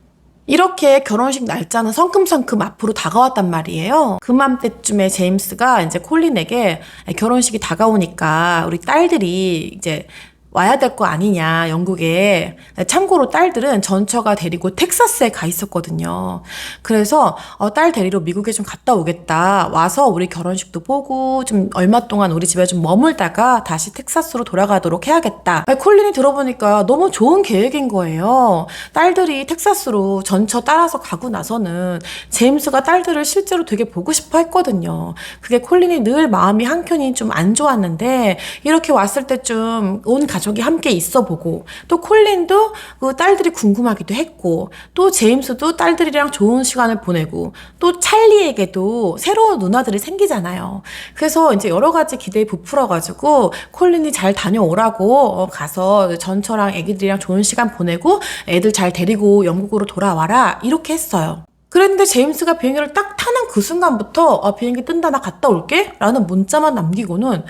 이렇게 결혼식 날짜는 성큼성큼 앞으로 다가왔단 말이에요. 그맘때쯤에 제임스가 이제 콜린에게 결혼식이 다가오니까 우리 딸들이 이제 와야 될 거 아니냐, 영국에. 참고로 딸들은 전처가 데리고 텍사스에 가 있었거든요. 그래서 딸 데리러 미국에 좀 갔다 오겠다. 와서 우리 결혼식도 보고 좀 얼마 동안 우리 집에 좀 머물다가 다시 텍사스로 돌아가도록 해야겠다. 콜린이 들어보니까 너무 좋은 계획인 거예요. 딸들이 텍사스로 전처 따라서 가고 나서는 제임스가 딸들을 실제로 되게 보고 싶어 했거든요. 그게 콜린이 늘 마음이 한켠이 좀 안 좋았는데 이렇게 왔을 때쯤 온 가족이 함께 있어보고 또 콜린도 그 딸들이 궁금하기도 했고 또 제임스도 딸들이랑 좋은 시간을 보내고 또 찰리에게도 새로운 누나들이 생기잖아요. 그래서 이제 여러 가지 기대에 부풀어가지고 콜린이 잘 다녀오라고 가서 전처랑 애기들이랑 좋은 시간 보내고 애들 잘 데리고 영국으로 돌아와라 이렇게 했어요. 그랬는데 제임스가 비행기를 딱 타는 그 순간부터 비행기 뜬다 나 갔다 올게 라는 문자만 남기고는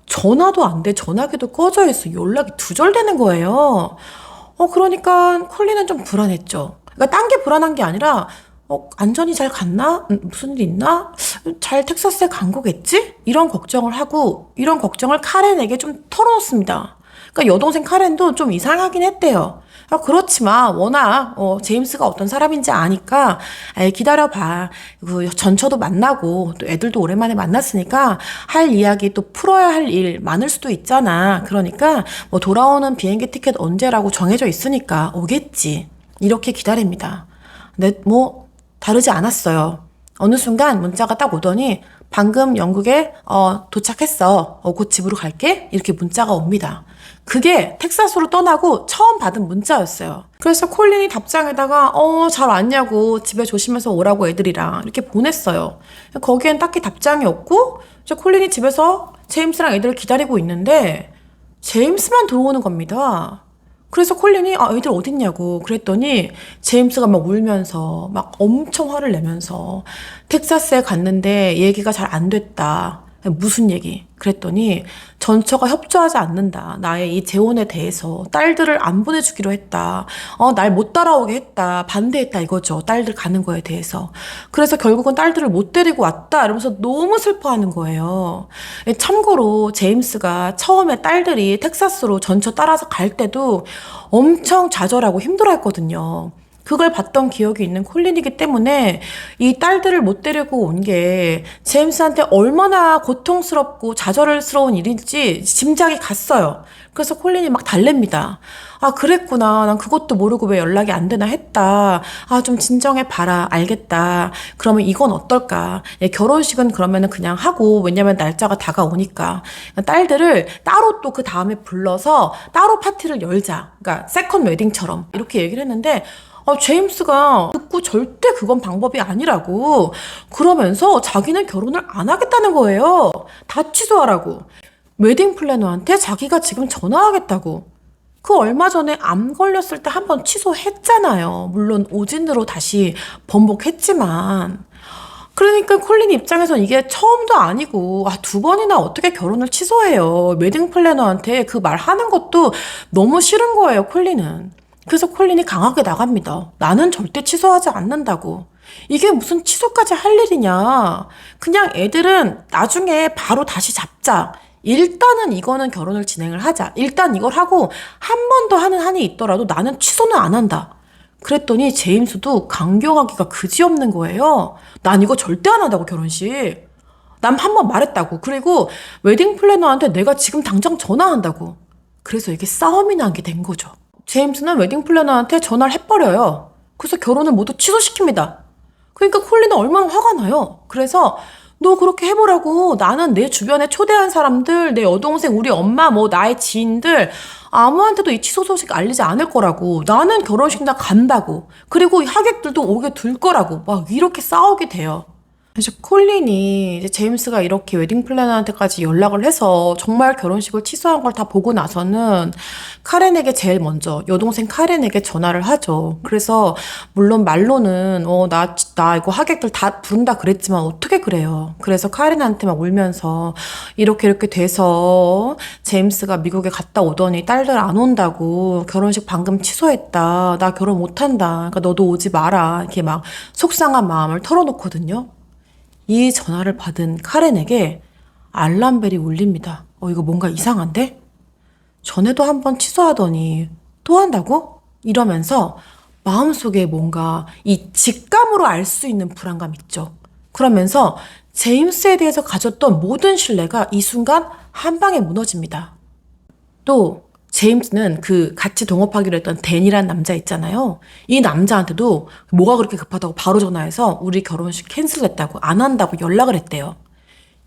전화도 안 돼. 전화기도 꺼져 있어. 연락이 두절되는 거예요. 그러니까 콜린은 좀 불안했죠. 그러니까 딴 게 불안한 게 아니라 안전히 잘 갔나? 무슨 일 있나? 잘 텍사스에 간 거겠지? 이런 걱정을 하고 이런 걱정을 카렌에게 좀 털어놓습니다. 그러니까 여동생 카렌도 좀 이상하긴 했대요. 그렇지만 워낙 제임스가 어떤 사람인지 아니까 기다려봐. 그 전처도 만나고 또 애들도 오랜만에 만났으니까 할 이야기 또 풀어야 할 일 많을 수도 있잖아. 그러니까 뭐 돌아오는 비행기 티켓 언제라고 정해져 있으니까 오겠지. 이렇게 기다립니다. 근데 뭐 다르지 않았어요. 어느 순간 문자가 딱 오더니 방금 영국에 도착했어. 곧 집으로 갈게. 이렇게 문자가 옵니다. 그게 텍사스로 떠나고 처음 받은 문자였어요. 그래서 콜린이 답장에다가 잘 왔냐고 집에 조심해서 오라고 애들이랑 이렇게 보냈어요. 거기엔 딱히 답장이 없고 이제 콜린이 집에서 제임스랑 애들을 기다리고 있는데 제임스만 들어오는 겁니다. 그래서 콜린이 애들 어딨냐고 그랬더니 제임스가 막 울면서 막 엄청 화를 내면서 텍사스에 갔는데 얘기가 잘 안 됐다. 무슨 얘기? 그랬더니 전처가 협조하지 않는다. 나의 이 재혼에 대해서 딸들을 안 보내주기로 했다. 날 못 따라오게 했다. 반대했다 이거죠. 딸들 가는 거에 대해서. 그래서 결국은 딸들을 못 데리고 왔다. 이러면서 너무 슬퍼하는 거예요. 참고로 제임스가 처음에 딸들이 텍사스로 전처 따라서 갈 때도 엄청 좌절하고 힘들어했거든요. 그걸 봤던 기억이 있는 콜린이기 때문에 이 딸들을 못 데리고 온 게 제임스한테 얼마나 고통스럽고 좌절스러운 일인지 짐작이 갔어요. 그래서 콜린이 막 달랩니다. 그랬구나. 난 그것도 모르고 왜 연락이 안 되나 했다. 좀 진정해봐라. 알겠다. 그러면 이건 어떨까? 결혼식은 그러면은 그냥 하고, 왜냐면 날짜가 다가오니까. 딸들을 따로 또 그 다음에 불러서 따로 파티를 열자. 그러니까 세컨 웨딩처럼. 이렇게 얘기를 했는데, 제임스가 듣고 절대 그건 방법이 아니라고. 그러면서 자기는 결혼을 안 하겠다는 거예요. 다 취소하라고. 웨딩 플래너한테 자기가 지금 전화하겠다고. 그 얼마 전에 암 걸렸을 때 한 번 취소했잖아요. 물론 오진으로 다시 번복했지만. 그러니까 콜린 입장에선 이게 처음도 아니고, 두 번이나 어떻게 결혼을 취소해요. 웨딩 플래너한테 그 말 하는 것도 너무 싫은 거예요, 콜린은. 그래서 콜린이 강하게 나갑니다. 나는 절대 취소하지 않는다고. 이게 무슨 취소까지 할 일이냐. 그냥 애들은 나중에 바로 다시 잡자. 일단은 이거는 결혼을 진행을 하자. 일단 이걸 하고 한 번 더 하는 한이 있더라도 나는 취소는 안 한다. 그랬더니 제임스도 강경하기가 그지없는 거예요. 난 이거 절대 안 한다고, 결혼식. 난 한 번 말했다고. 그리고 웨딩 플래너한테 내가 지금 당장 전화한다고. 그래서 이게 싸움이 난 게 된 거죠. 제임스는 웨딩 플래너한테 전화를 해버려요. 그래서 결혼을 모두 취소시킵니다. 그러니까 콜린은 얼마나 화가 나요. 그래서 너 그렇게 해보라고. 나는 내 주변에 초대한 사람들, 내 여동생, 우리 엄마, 나의 지인들 아무한테도 이 취소 소식 알리지 않을 거라고. 나는 결혼식 날 간다고. 그리고 하객들도 오게 둘 거라고. 막 이렇게 싸우게 돼요. 그래서 콜린이 이제 제임스가 이렇게 웨딩 플래너한테까지 연락을 해서 정말 결혼식을 취소한 걸 다 보고 나서는 카렌에게 제일 먼저 여동생 카렌에게 전화를 하죠. 그래서 물론 말로는 나 이거 하객들 다 부른다 그랬지만 어떻게 그래요. 그래서 카렌한테 막 울면서 이렇게 돼서 제임스가 미국에 갔다 오더니 딸들 안 온다고, 결혼식 방금 취소했다, 나 결혼 못 한다, 그러니까 너도 오지 마라, 이렇게 막 속상한 마음을 털어놓거든요. 이 전화를 받은 카렌에게 알람벨이 울립니다. 이거 뭔가 이상한데? 전에도 한번 취소하더니 또 한다고? 이러면서 마음속에 뭔가 이 직감으로 알 수 있는 불안감 있죠. 그러면서 제임스에 대해서 가졌던 모든 신뢰가 이 순간 한 방에 무너집니다. 또 제임스는 그 같이 동업하기로 했던 댄이란 남자 있잖아요. 이 남자한테도 뭐가 그렇게 급하다고 바로 전화해서 우리 결혼식 캔슬했다고, 안 한다고 연락을 했대요.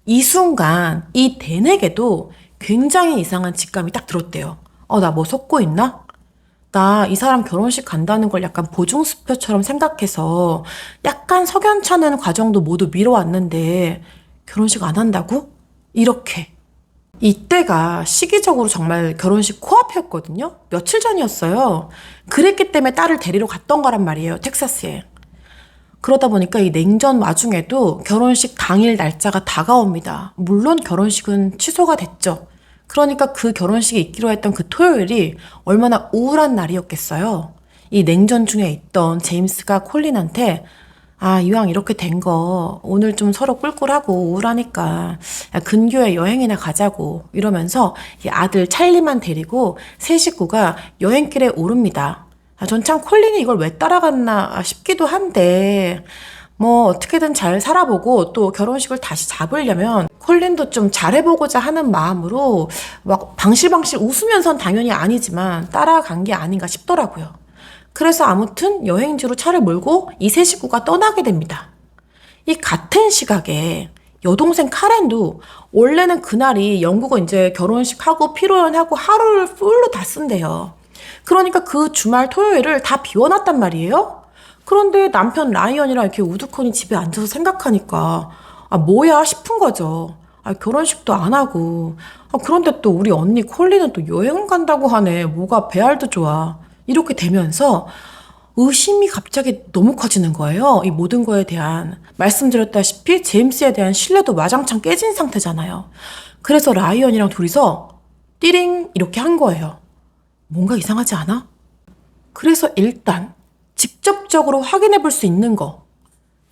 이 순간 이 댄에게도 굉장히 이상한 직감이 딱 들었대요. 나 뭐 속고 있나? 나 이 사람 결혼식 간다는 걸 약간 보증수표처럼 생각해서 약간 석연찮은 과정도 모두 미뤄왔는데 결혼식 안 한다고? 이렇게. 이때가 시기적으로 정말 결혼식 코앞이었거든요. 며칠 전이었어요. 그랬기 때문에 딸을 데리러 갔던 거란 말이에요, 텍사스에. 그러다 보니까 이 냉전 와중에도 결혼식 당일 날짜가 다가옵니다. 물론 결혼식은 취소가 됐죠. 그러니까 그 결혼식이 있기로 했던 그 토요일이 얼마나 우울한 날이었겠어요. 이 냉전 중에 있던 제임스가 콜린한테 이왕 이렇게 된 거 오늘 좀 서로 꿀꿀하고 우울하니까 근교에 여행이나 가자고, 이러면서 이 아들 찰리만 데리고 세 식구가 여행길에 오릅니다. 전 참 콜린이 이걸 왜 따라갔나 싶기도 한데 어떻게든 잘 살아보고 또 결혼식을 다시 잡으려면 콜린도 좀 잘해보고자 하는 마음으로 막 방실방실 웃으면선 당연히 아니지만 따라간 게 아닌가 싶더라고요. 그래서 아무튼 여행지로 차를 몰고 이 세 식구가 떠나게 됩니다. 이 같은 시각에 여동생 카렌도 원래는 그날이 영국은 이제 결혼식하고 피로연하고 하루를 풀로 다 쓴대요. 그러니까 그 주말 토요일을 다 비워놨단 말이에요. 그런데 남편 라이언이랑 이렇게 우두커니 집에 앉아서 생각하니까 뭐야 싶은 거죠. 결혼식도 안 하고 그런데 또 우리 언니 콜린은 또 여행 간다고 하네. 뭐가 배알도 좋아. 이렇게 되면서 의심이 갑자기 너무 커지는 거예요. 이 모든 거에 대한. 말씀드렸다시피 제임스에 대한 신뢰도 와장창 깨진 상태잖아요. 그래서 라이언이랑 둘이서 띠링 이렇게 한 거예요. 뭔가 이상하지 않아? 그래서 일단 직접적으로 확인해 볼 수 있는 거,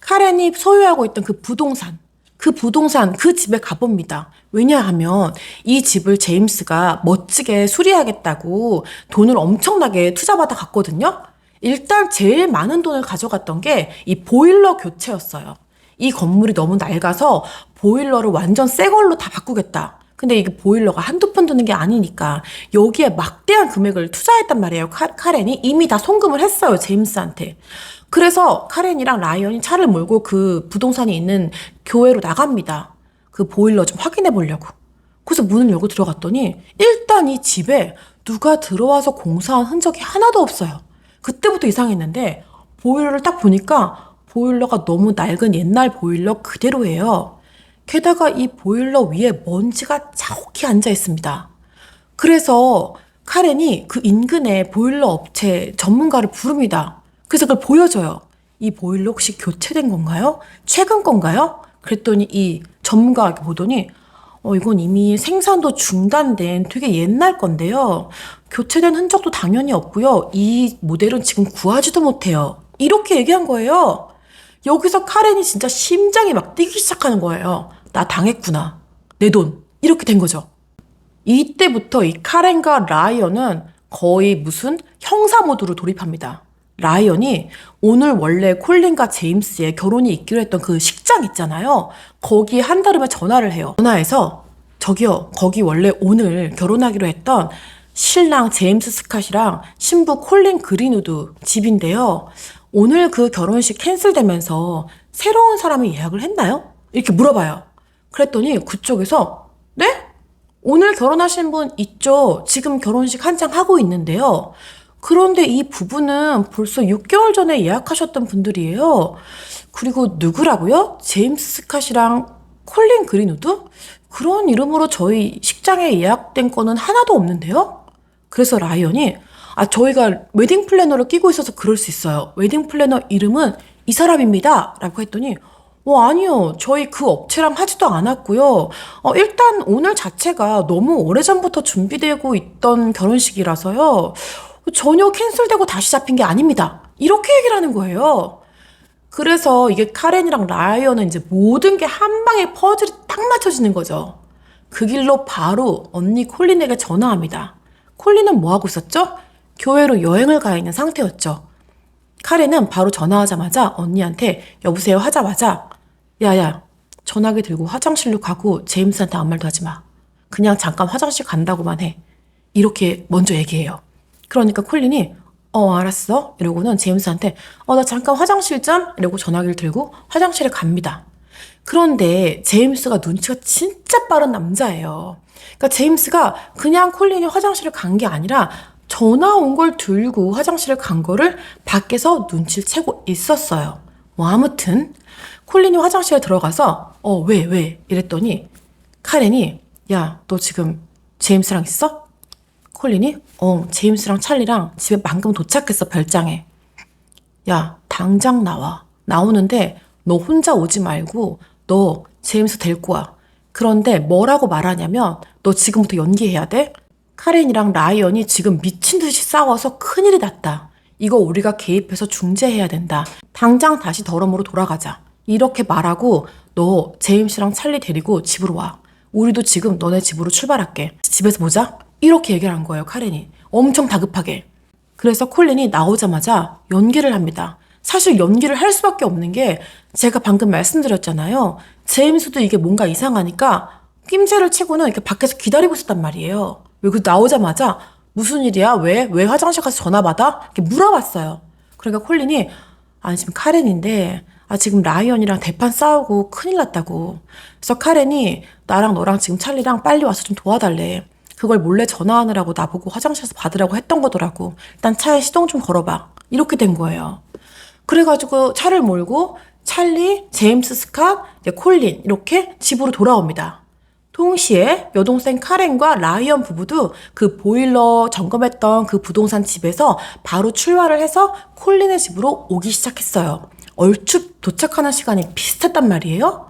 카렌이 소유하고 있던 그 부동산, 그 집에 가봅니다. 왜냐하면 이 집을 제임스가 멋지게 수리하겠다고 돈을 엄청나게 투자받아 갔거든요. 일단 제일 많은 돈을 가져갔던 게 이 보일러 교체였어요. 이 건물이 너무 낡아서 보일러를 완전 새 걸로 다 바꾸겠다. 근데 이게 보일러가 한두 푼 드는 게 아니니까 여기에 막대한 금액을 투자했단 말이에요. 카렌이 이미 다 송금을 했어요, 제임스한테. 그래서 카렌이랑 라이언이 차를 몰고 그 부동산이 있는 교회로 나갑니다. 그 보일러 좀 확인해 보려고. 그래서 문을 열고 들어갔더니 일단 이 집에 누가 들어와서 공사한 흔적이 하나도 없어요. 그때부터 이상했는데 보일러를 딱 보니까 보일러가 너무 낡은 옛날 보일러 그대로예요. 게다가 이 보일러 위에 먼지가 자욱히 앉아 있습니다. 그래서 카렌이 그 인근의 보일러 업체 전문가를 부릅니다. 그래서 그걸 보여줘요. 이 보일러 혹시 교체된 건가요? 최근 건가요? 그랬더니 이 전문가가 보더니 이건 이미 생산도 중단된 되게 옛날 건데요. 교체된 흔적도 당연히 없고요. 이 모델은 지금 구하지도 못해요. 이렇게 얘기한 거예요. 여기서 카렌이 진짜 심장이 막 뛰기 시작하는 거예요. 나 당했구나. 내 돈. 이렇게 된 거죠. 이때부터 이 카렌과 라이언은 거의 무슨 형사 모드로 돌입합니다. 라이언이 오늘 원래 콜린과 제임스의 결혼이 있기로 했던 그 식장 있잖아요. 거기에 한달음에 전화를 해요. 전화해서 저기요, 거기 원래 오늘 결혼하기로 했던 신랑 제임스 스캇이랑 신부 콜린 그린우드 집인데요. 오늘 그 결혼식 캔슬되면서 새로운 사람이 예약을 했나요? 이렇게 물어봐요. 그랬더니 그쪽에서 네? 오늘 결혼하신 분 있죠? 지금 결혼식 한창 하고 있는데요. 그런데 이 부부는 벌써 6개월 전에 예약하셨던 분들이에요. 그리고 누구라고요? 제임스 스캇이랑 콜린 그린우드? 그런 이름으로 저희 식장에 예약된 거는 하나도 없는데요? 그래서 라이언이 저희가 웨딩 플래너를 끼고 있어서 그럴 수 있어요. 웨딩 플래너 이름은 이 사람입니다. 라고 했더니 아니요. 저희 그 업체랑 하지도 않았고요. 일단 오늘 자체가 너무 오래전부터 준비되고 있던 결혼식이라서요. 전혀 캔슬되고 다시 잡힌 게 아닙니다. 이렇게 얘기를 하는 거예요. 그래서 이게 카렌이랑 라이언은 이제 모든 게 한 방에 퍼즐이 딱 맞춰지는 거죠. 그 길로 바로 언니 콜린에게 전화합니다. 콜린은 뭐 하고 있었죠? 교회로 여행을 가 있는 상태였죠. 카렌은 바로 전화하자마자 언니한테 여보세요 하자마자 야야 전화기 들고 화장실로 가고 제임스한테 아무 말도 하지 마. 그냥 잠깐 화장실 간다고만 해. 이렇게 먼저 얘기해요. 그러니까 콜린이 알았어 이러고는 제임스한테 나 잠깐 화장실 좀 이러고 전화기를 들고 화장실에 갑니다. 그런데 제임스가 눈치가 진짜 빠른 남자예요. 그러니까 제임스가 그냥 콜린이 화장실을 간 게 아니라 전화 온 걸 들고 화장실을 간 거를 밖에서 눈치를 채고 있었어요. 아무튼 콜린이 화장실에 들어가서 왜? 이랬더니 카렌이 야, 너 지금 제임스랑 있어? 콜린이 제임스랑 찰리랑 집에 방금 도착했어, 별장에. 야, 당장 나와. 나오는데 너 혼자 오지 말고 너 제임스 데리고 와. 그런데 뭐라고 말하냐면 너 지금부터 연기해야 돼? 카렌이랑 라이언이 지금 미친 듯이 싸워서 큰일이 났다. 이거 우리가 개입해서 중재해야 된다. 당장 다시 더럼으로 돌아가자. 이렇게 말하고 너 제임스랑 찰리 데리고 집으로 와. 우리도 지금 너네 집으로 출발할게. 집에서 보자. 이렇게 얘기를 한 거예요, 카렌이. 엄청 다급하게. 그래서 콜린이 나오자마자 연기를 합니다. 사실 연기를 할 수밖에 없는 게 제가 방금 말씀드렸잖아요. 제임스도 이게 뭔가 이상하니까 낌새를 치고는 이렇게 밖에서 기다리고 있었단 말이에요. 왜 나오자마자 무슨 일이야? 왜 화장실 가서 전화 받아? 이렇게 물어봤어요. 그러니까 콜린이 지금 카렌인데 지금 라이언이랑 대판 싸우고 큰일 났다고. 그래서 카렌이 나랑 너랑 지금 찰리랑 빨리 와서 좀 도와달래. 그걸 몰래 전화하느라고 나보고 화장실에서 받으라고 했던 거더라고. 일단 차에 시동 좀 걸어봐. 이렇게 된 거예요. 그래가지고 차를 몰고 찰리, 제임스 스캇, 콜린 이렇게 집으로 돌아옵니다. 동시에 여동생 카렌과 라이언 부부도 그 보일러 점검했던 그 부동산 집에서 바로 출발을 해서 콜린의 집으로 오기 시작했어요. 얼추 도착하는 시간이 비슷했단 말이에요.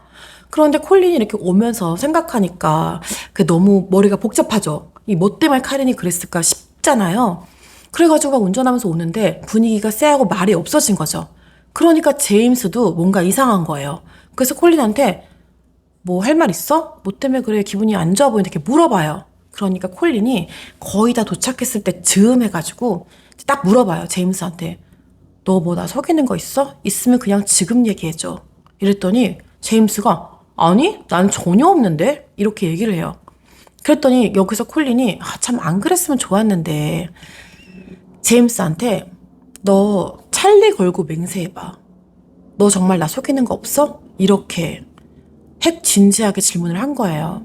그런데 콜린이 이렇게 오면서 생각하니까 너무 머리가 복잡하죠. 뭐 때문에 카렌이 그랬을까 싶잖아요. 그래가지고 막 운전하면서 오는데 분위기가 쎄하고 말이 없어진 거죠. 그러니까 제임스도 뭔가 이상한 거예요. 그래서 콜린한테 뭐 할 말 있어? 뭐 때문에 그래 기분이 안 좋아 보이는데 이렇게 물어봐요. 그러니까 콜린이 거의 다 도착했을 때 즈음 해가지고 딱 물어봐요. 제임스한테. 너 뭐 나 속이는 거 있어? 있으면 그냥 지금 얘기해줘. 이랬더니 제임스가 아니 난 전혀 없는데? 이렇게 얘기를 해요. 그랬더니 여기서 콜린이 참 안 그랬으면 좋았는데 제임스한테 너 찰리 걸고 맹세해봐. 너 정말 나 속이는 거 없어? 이렇게 핵 진지하게 질문을 한 거예요.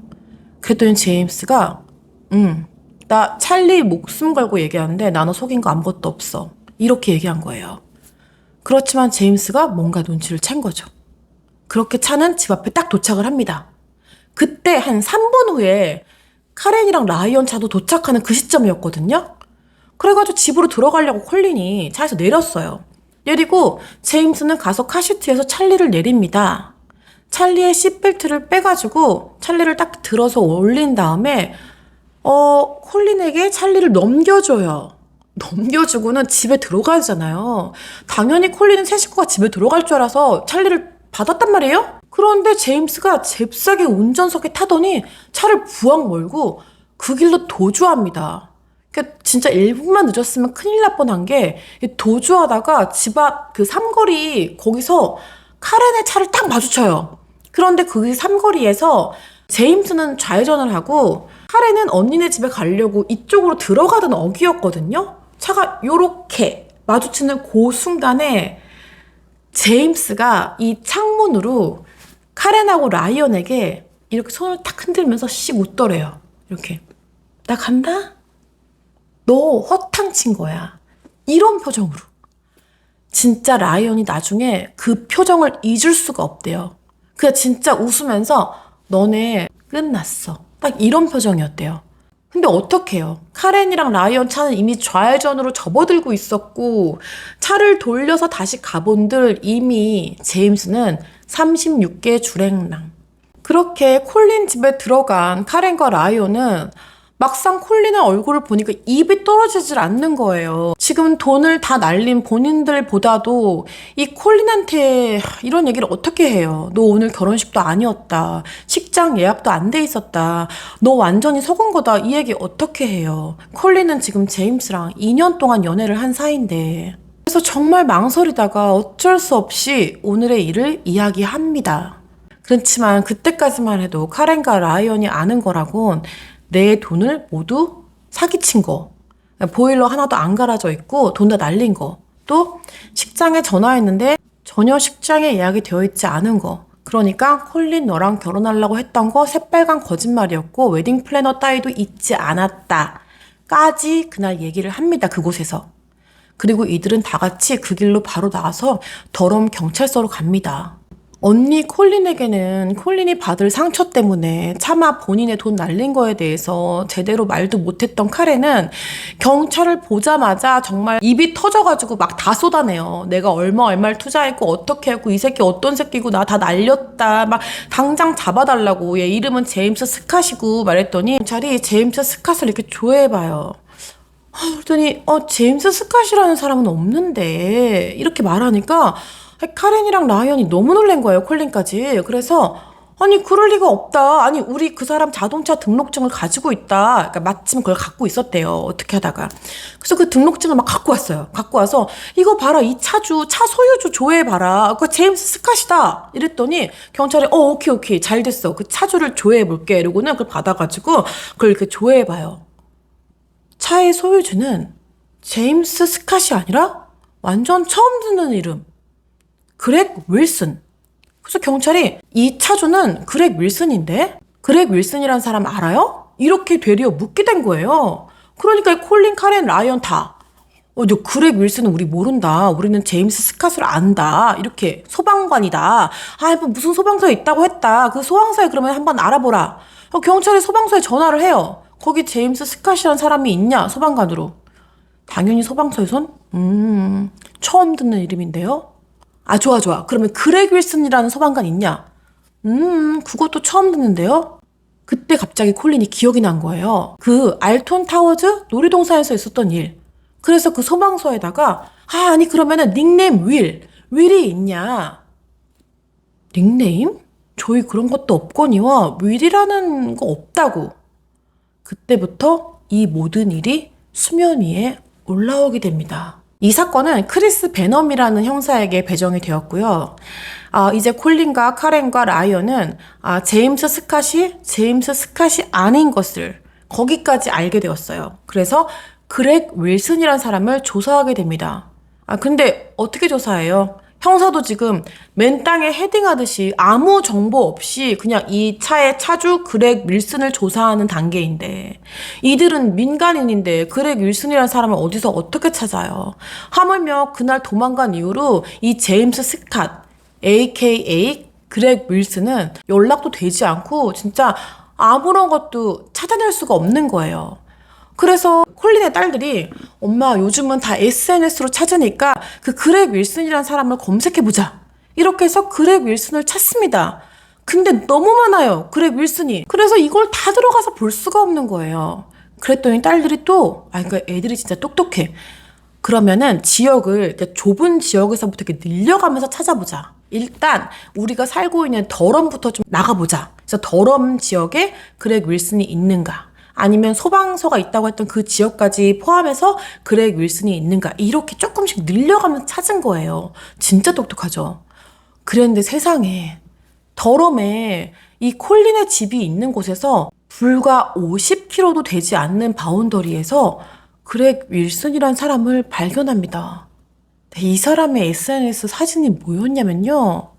그랬더니 제임스가 나 찰리 목숨 걸고 얘기하는데 나 너 속인 거 아무것도 없어. 이렇게 얘기한 거예요. 그렇지만 제임스가 뭔가 눈치를 챈 거죠. 그렇게 차는 집 앞에 딱 도착을 합니다. 그때 한 3분 후에 카렌이랑 라이언 차도 도착하는 그 시점이었거든요. 그래가지고 집으로 들어가려고 콜린이 차에서 내렸어요. 내리고 제임스는 가서 카시트에서 찰리를 내립니다. 찰리의 시트벨트를 빼가지고 찰리를 딱 들어서 올린 다음에 콜린에게 찰리를 넘겨줘요. 넘겨주고는 집에 들어가잖아요. 당연히 콜린은 새 식구가 집에 들어갈 줄 알아서 찰리를 받았단 말이에요. 그런데 제임스가 잽싸게 운전석에 타더니 차를 부엌 몰고 그 길로 도주합니다. 그러니까 진짜 1분만 늦었으면 큰일 날 뻔한 게 도주하다가 집 앞 그 삼거리 거기서 카렌의 차를 딱 마주쳐요. 그런데 그 삼거리에서 제임스는 좌회전을 하고 카렌은 언니네 집에 가려고 이쪽으로 들어가던 어기였거든요. 차가 요렇게 마주치는 그 순간에 제임스가 이 창문으로 카렌하고 라이언에게 이렇게 손을 탁 흔들면서 씩 웃더래요. 이렇게. 나 간다? 너 허탕친 거야. 이런 표정으로. 진짜 라이언이 나중에 그 표정을 잊을 수가 없대요. 그냥 진짜 웃으면서 너네 끝났어. 딱 이런 표정이었대요. 근데 어떡해요. 카렌이랑 라이언 차는 이미 좌회전으로 접어들고 있었고 차를 돌려서 다시 가본들 이미 제임스는 36개 주랭랑. 그렇게 콜린 집에 들어간 카렌과 라이언은 막상 콜린의 얼굴을 보니까 입이 떨어지질 않는 거예요. 지금 돈을 다 날린 본인들보다도 이 콜린한테 이런 얘기를 어떻게 해요. 너 오늘 결혼식도 아니었다. 식장 예약도 안 돼 있었다. 너 완전히 속은 거다. 이 얘기 어떻게 해요. 콜린은 지금 제임스랑 2년 동안 연애를 한 사이인데. 그래서 정말 망설이다가 어쩔 수 없이 오늘의 일을 이야기합니다. 그렇지만 그때까지만 해도 카렌과 라이언이 아는 거라곤 내 돈을 모두 사기친 거. 보일러 하나도 안 갈아져 있고 돈 다 날린 거. 또 식장에 전화했는데 전혀 식장에 예약이 되어 있지 않은 거. 그러니까 콜린 너랑 결혼하려고 했던 거 새빨간 거짓말이었고 웨딩 플래너 따위도 있지 않았다. 까지 그날 얘기를 합니다. 그곳에서. 그리고 이들은 다 같이 그 길로 바로 나가서 더러움 경찰서로 갑니다. 언니 콜린에게는 콜린이 받을 상처 때문에 차마 본인의 돈 날린 거에 대해서 제대로 말도 못했던 카렌은 경찰을 보자마자 정말 입이 터져가지고 막 다 쏟아내요. 내가 얼마를 투자했고 어떻게 했고 이 새끼 어떤 새끼고 나 다 날렸다. 막 당장 잡아달라고. 얘 이름은 제임스 스캇이고 말했더니 경찰이 제임스 스캇을 이렇게 조회해봐요. 그랬더니 제임스 스캇이라는 사람은 없는데 이렇게 말하니까 카렌이랑 라이언이 너무 놀란 거예요. 콜린까지. 그래서 아니 그럴 리가 없다. 아니 우리 그 사람 자동차 등록증을 가지고 있다. 그러니까 마침 그걸 갖고 있었대요. 어떻게 하다가. 그래서 그 등록증을 막 갖고 왔어요. 갖고 와서 이거 봐라. 이 차 소유주 조회해봐라. 그거 제임스 스캇이다. 이랬더니 경찰이 오케이 잘 됐어. 그 차주를 조회해볼게. 이러고는 그걸 받아가지고 그걸 이렇게 조회해봐요. 차의 소유주는 제임스 스캇이 아니라 완전 처음 듣는 이름. 그렉 윌슨. 그래서 경찰이 이 차주는 그렉 윌슨인데? 그렉 윌슨이란 사람 알아요? 이렇게 되려 묻게 된 거예요. 그러니까 콜린, 카렌, 라이언 다 너 그렉 윌슨은 우리 모른다. 우리는 제임스 스캇을 안다. 이렇게 소방관이다. 뭐 무슨 소방서에 있다고 했다. 그 소방서에 그러면 한번 알아보라. 경찰이 소방서에 전화를 해요. 거기 제임스 스캇이라는 사람이 있냐? 소방관으로. 당연히 소방서에선 처음 듣는 이름인데요. 좋아. 그러면 그렉 윌슨이라는 소방관 있냐? 그것도 처음 듣는데요? 그때 갑자기 콜린이 기억이 난 거예요. 그 알톤 타워즈 놀이동산에서 있었던 일. 그래서 그 소방서에다가 아니 그러면은 닉네임 윌이 있냐? 닉네임? 저희 그런 것도 없거니와 윌이라는 거 없다고. 그때부터 이 모든 일이 수면 위에 올라오게 됩니다. 이 사건은 크리스 베넘이라는 형사에게 배정이 되었고요. 이제 콜린과 카렌과 라이언은 제임스 스캇이 아닌 것을 거기까지 알게 되었어요. 그래서 그렉 윌슨이라는 사람을 조사하게 됩니다. 근데 어떻게 조사해요? 형사도 지금 맨 땅에 헤딩하듯이 아무 정보 없이 그냥 이 차의 차주 그렉 윌슨을 조사하는 단계인데, 이들은 민간인인데 그렉 윌슨이라는 사람을 어디서 어떻게 찾아요? 하물며 그날 도망간 이후로 이 제임스 스캇 aka 그렉 윌슨은 연락도 되지 않고 진짜 아무런 것도 찾아낼 수가 없는 거예요. 그래서 콜린의 딸들이 엄마 요즘은 다 SNS로 찾으니까 그 그렉 윌슨이라는 사람을 검색해보자. 이렇게 해서 그렉 윌슨을 찾습니다. 근데 너무 많아요. 그렉 윌슨이. 그래서 이걸 다 들어가서 볼 수가 없는 거예요. 그랬더니 딸들이 또 그러니까 애들이 진짜 똑똑해. 그러면은 지역을 좁은 지역에서부터 이렇게 늘려가면서 찾아보자. 일단 우리가 살고 있는 더럼부터 좀 나가보자. 그래서 더럼 지역에 그렉 윌슨이 있는가, 아니면 소방서가 있다고 했던 그 지역까지 포함해서 그렉 윌슨이 있는가, 이렇게 조금씩 늘려가면서 찾은 거예요. 진짜 똑똑하죠. 그랬는데 세상에, 더럼에 이 콜린의 집이 있는 곳에서 불과 50km도 되지 않는 바운더리에서 그렉 윌슨이란 사람을 발견합니다. 이 사람의 SNS 사진이 뭐였냐면요,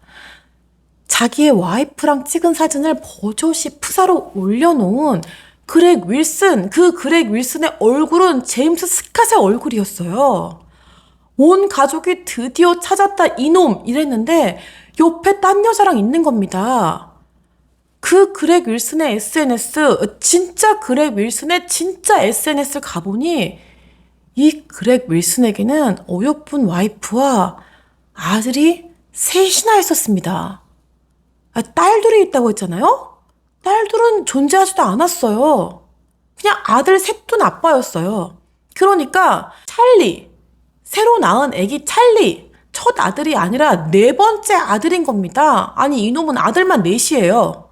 자기의 와이프랑 찍은 사진을 버젓이 프사로 올려놓은 그렉 윌슨, 그 그렉 윌슨의 얼굴은 제임스 스캇의 얼굴이었어요. 온 가족이 드디어 찾았다 이놈 이랬는데 옆에 딴 여자랑 있는 겁니다. 그 그렉 윌슨의 SNS, 진짜 그렉 윌슨의 진짜 SNS를 가보니 이 그렉 윌슨에게는 어여쁜 와이프와 아들이 셋이나 있었습니다. 딸들이 있다고 했잖아요? 딸들은 존재하지도 않았어요. 그냥 아들 셋도 나빠였어요. 그러니까 찰리, 새로 낳은 애기 찰리, 첫 아들이 아니라 네 번째 아들인 겁니다. 아니 이놈은 아들만 넷이에요.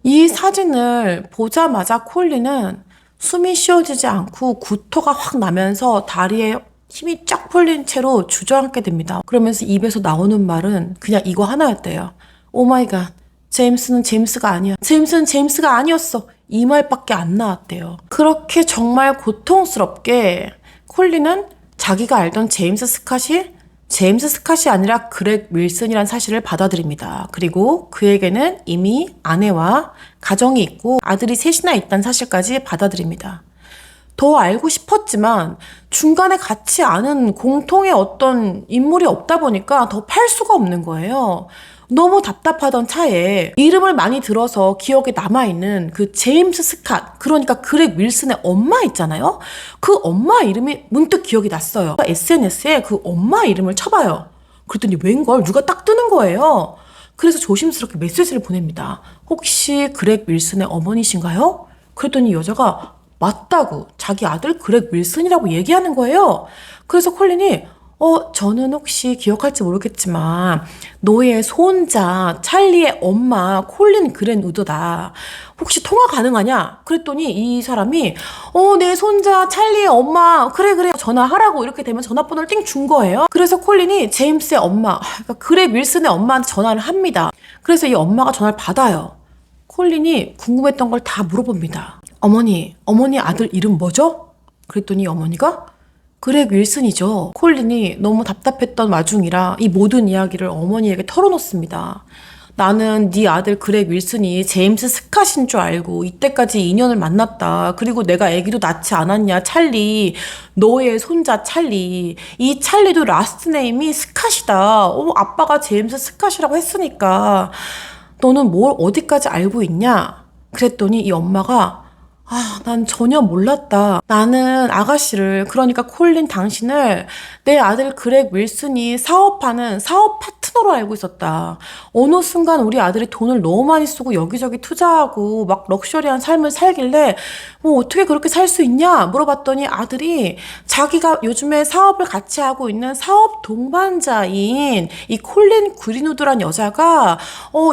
이 사진을 보자마자 콜린은 숨이 쉬어지지 않고 구토가 확 나면서 다리에 힘이 쫙 풀린 채로 주저앉게 됩니다. 그러면서 입에서 나오는 말은 그냥 이거 하나였대요. 오 마이 갓, 제임스는 제임스가 아니야. 제임스는 제임스가 아니었어. 이 말밖에 안 나왔대요. 그렇게 정말 고통스럽게 콜린은 자기가 알던 제임스 스캇이 아니라 그렉 윌슨이란 사실을 받아들입니다. 그리고 그에게는 이미 아내와 가정이 있고 아들이 셋이나 있다는 사실까지 받아들입니다. 더 알고 싶었지만 중간에 같이 아는 공통의 어떤 인물이 없다 보니까 더 팔 수가 없는 거예요. 너무 답답하던 차에 이름을 많이 들어서 기억에 남아있는 그 제임스 스캇, 그러니까 그렉 윌슨의 엄마 있잖아요. 그 엄마 이름이 문득 기억이 났어요. SNS에 그 엄마 이름을 쳐봐요. 그랬더니 웬걸 누가 딱 뜨는 거예요. 그래서 조심스럽게 메시지를 보냅니다. 혹시 그렉 윌슨의 어머니신가요? 그랬더니 여자가 맞다고 자기 아들 그렉 윌슨이라고 얘기하는 거예요. 그래서 콜린이 저는 혹시 기억할지 모르겠지만 너의 손자 찰리의 엄마 콜린 그랜우드다. 혹시 통화 가능하냐? 그랬더니 이 사람이 내 손자 찰리의 엄마 그래 전화하라고 이렇게 되면 전화번호를 띵 준 거예요. 그래서 콜린이 제임스의 엄마, 그러니까 그렉 윌슨의 엄마한테 전화를 합니다. 그래서 이 엄마가 전화를 받아요. 콜린이 궁금했던 걸 다 물어봅니다. 어머니 아들 이름 뭐죠? 그랬더니 어머니가 그렉 윌슨이죠. 콜린이 너무 답답했던 와중이라 이 모든 이야기를 어머니에게 털어놓습니다. 나는 네 아들 그렉 윌슨이 제임스 스캇인 줄 알고 이때까지 인연을 만났다. 그리고 내가 아기도 낳지 않았냐 찰리. 너의 손자 찰리. 이 찰리도 라스트 네임이 스캇이다. 아빠가 제임스 스캇이라고 했으니까 너는 뭘 어디까지 알고 있냐? 그랬더니 이 엄마가 난 전혀 몰랐다. 나는 아가씨를, 그러니까 콜린 당신을 내 아들 그렉 윌슨이 사업하는 사업 파트너로 알고 있었다. 어느 순간 우리 아들이 돈을 너무 많이 쓰고 여기저기 투자하고 막 럭셔리한 삶을 살길래 어떻게 그렇게 살 수 있냐 물어봤더니 아들이 자기가 요즘에 사업을 같이 하고 있는 사업 동반자인 이 콜린 그린우드란 여자가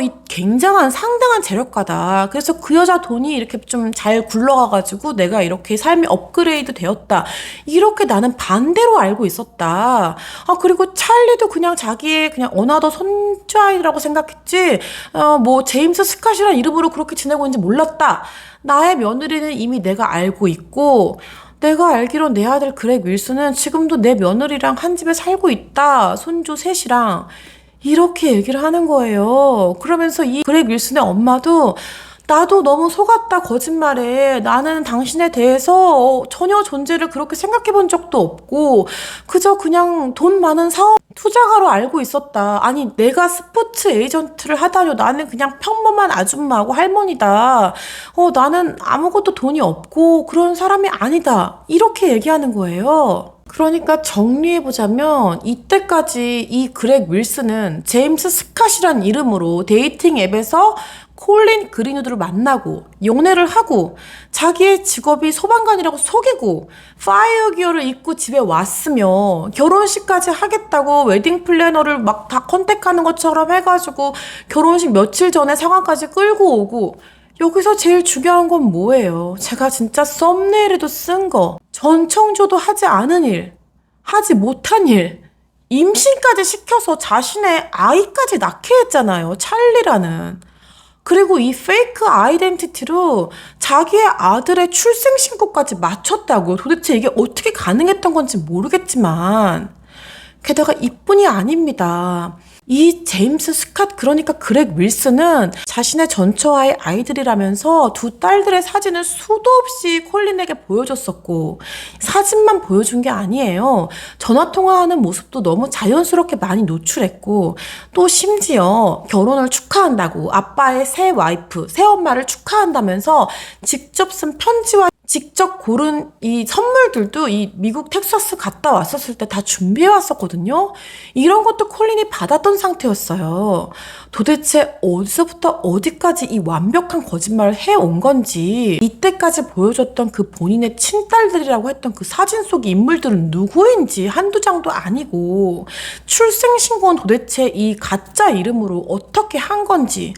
이 굉장한 상당한 재력가다. 그래서 그 여자 돈이 이렇게 좀 잘 굴러가가지고 내가 이렇게 삶이 업그레이드 되었다. 이렇게 나는 반대로 알고 있었다. 그리고 찰리도 그냥 자기의 그냥 어나더 손주아이라고 생각했지 제임스 스캇이란 이름으로 그렇게 지내고 있는지 몰랐다. 나의 며느리는 이미 내가 알고 있고 내가 알기론 내 아들 그렉 윌슨은 지금도 내 며느리랑 한 집에 살고 있다. 손주 셋이랑. 이렇게 얘기를 하는 거예요. 그러면서 이 그렉 윌슨의 엄마도 나도 너무 속았다 거짓말에. 나는 당신에 대해서 전혀 존재를 그렇게 생각해 본 적도 없고 그저 그냥 돈 많은 사업 투자가로 알고 있었다. 아니 내가 스포츠 에이전트를 하다뇨. 나는 그냥 평범한 아줌마하고 할머니다. 나는 아무것도 돈이 없고 그런 사람이 아니다. 이렇게 얘기하는 거예요. 그러니까 정리해보자면 이때까지 이 그렉 윌슨은 제임스 스캇이란 이름으로 데이팅 앱에서 콜린 그린우드를 만나고 연애를 하고 자기의 직업이 소방관이라고 속이고 파이어 기어를 입고 집에 왔으며 결혼식까지 하겠다고 웨딩 플래너를 막 다 컨택하는 것처럼 해가지고 결혼식 며칠 전에 상황까지 끌고 오고 여기서 제일 중요한 건 뭐예요? 제가 진짜 썸네일에도 쓴 거. 전청조도 하지 않은 일, 하지 못한 일, 임신까지 시켜서 자신의 아이까지 낳게 했잖아요. 찰리라는. 그리고 이 페이크 아이덴티티로 자기의 아들의 출생신고까지 맞췄다고요. 도대체 이게 어떻게 가능했던 건지 모르겠지만 게다가 이뿐이 아닙니다. 이 제임스 스캇 그러니까 그렉 윌슨은 자신의 전처와의 아이들이라면서 두 딸들의 사진을 수도 없이 콜린에게 보여줬었고 사진만 보여준 게 아니에요. 전화통화하는 모습도 너무 자연스럽게 많이 노출했고 또 심지어 결혼을 축하한다고 아빠의 새 와이프, 새엄마를 축하한다면서 직접 쓴 편지와 직접 고른 이 선물들도 이 미국 텍사스 갔다 왔었을 때 다 준비해 왔었거든요. 이런 것도 콜린이 받았던 상태였어요. 도대체 어디서부터 어디까지 이 완벽한 거짓말을 해온 건지 이때까지 보여줬던 그 본인의 친딸들이라고 했던 그 사진 속 인물들은 누구인지 한두 장도 아니고 출생신고는 도대체 이 가짜 이름으로 어떻게 한 건지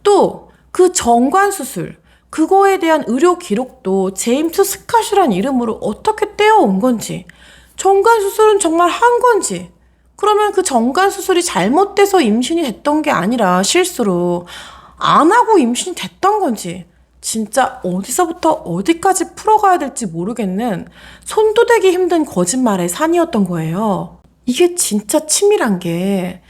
또 그 정관수술 그거에 대한 의료 기록도 제임스 스캇이란 이름으로 어떻게 떼어온 건지 정관수술은 정말 한 건지 그러면 그 정관수술이 잘못돼서 임신이 됐던 게 아니라 실수로 안 하고 임신이 됐던 건지 진짜 어디서부터 어디까지 풀어가야 될지 모르겠는 손도 대기 힘든 거짓말의 산이었던 거예요. 이게 진짜 치밀한 게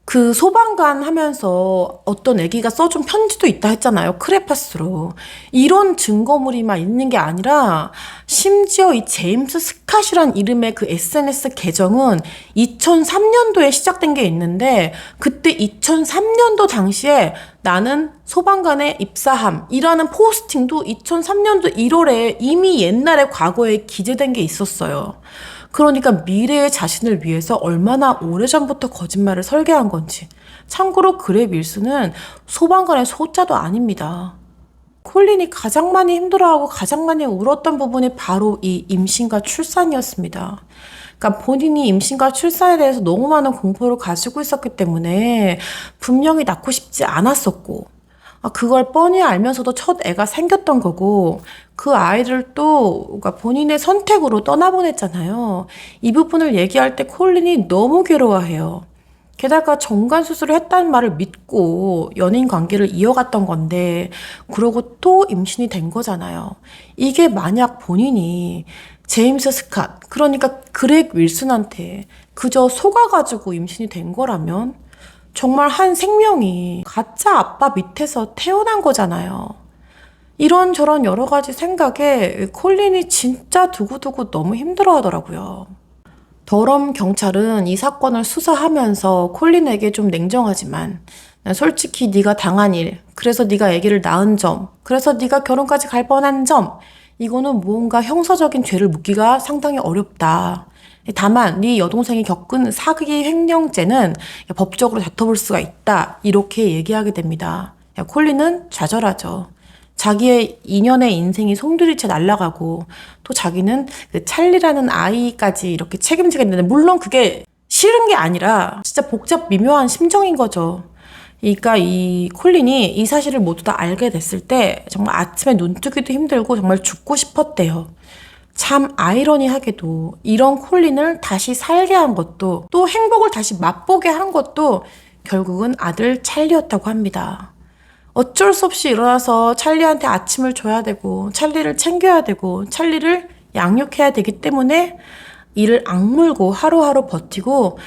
그 소방관 하면서 어떤 애기가 써준 편지도 있다 했잖아요. 크레파스로. 이런 증거물이만 있는 게 아니라 심지어 이 제임스 스캇이란 이름의 그 SNS 계정은 2003년도에 시작된 게 있는데 그때 2003년도 당시에 나는 소방관에 입사함이라는 포스팅도 2003년도 1월에 이미 옛날에 과거에 기재된 게 있었어요. 그러니까 미래의 자신을 위해서 얼마나 오래전부터 거짓말을 설계한 건지. 참고로 그렉 윌슨은 소방관의 소자도 아닙니다. 콜린이 가장 많이 힘들어하고 가장 많이 울었던 부분이 바로 이 임신과 출산이었습니다. 그러니까 본인이 임신과 출산에 대해서 너무 많은 공포를 가지고 있었기 때문에 분명히 낳고 싶지 않았었고 그걸 뻔히 알면서도 첫 애가 생겼던 거고 그 아이를 또 그러니까 본인의 선택으로 떠나보냈잖아요. 이 부분을 얘기할 때 콜린이 너무 괴로워해요. 게다가 정관수술을 했다는 말을 믿고 연인 관계를 이어갔던 건데 그러고 또 임신이 된 거잖아요. 이게 만약 본인이 제임스 스캇 그러니까 그렉 윌슨한테 그저 속아가지고 임신이 된 거라면 정말 한 생명이 가짜 아빠 밑에서 태어난 거잖아요. 이런저런 여러 가지 생각에 콜린이 진짜 두고두고 너무 힘들어 하더라고요. 더럼 경찰은 이 사건을 수사하면서 콜린에게 좀 냉정하지만 솔직히 네가 당한 일, 그래서 네가 아기를 낳은 점, 그래서 네가 결혼까지 갈 뻔한 점 이거는 무언가 형사적인 죄를 묻기가 상당히 어렵다. 다만 네 여동생이 겪은 사기 횡령죄는 법적으로 다퉈볼 수가 있다. 이렇게 얘기하게 됩니다. 콜린은 좌절하죠. 자기의 2년의 인생이 송두리째 날아가고 또 자기는 그 찰리라는 아이까지 이렇게 책임지게 되는데 물론 그게 싫은 게 아니라 진짜 복잡 미묘한 심정인 거죠. 그러니까 이 콜린이 이 사실을 모두 다 알게 됐을 때 정말 아침에 눈 뜨기도 힘들고 정말 죽고 싶었대요. 참 아이러니하게도 이런 콜린을 다시 살게 한 것도 또 행복을 다시 맛보게 한 것도 결국은 아들 찰리였다고 합니다. 어쩔 수 없이 일어나서 찰리한테 아침을 줘야 되고 찰리를 챙겨야 되고 찰리를 양육해야 되기 때문에 이를 악물고 하루하루 버티고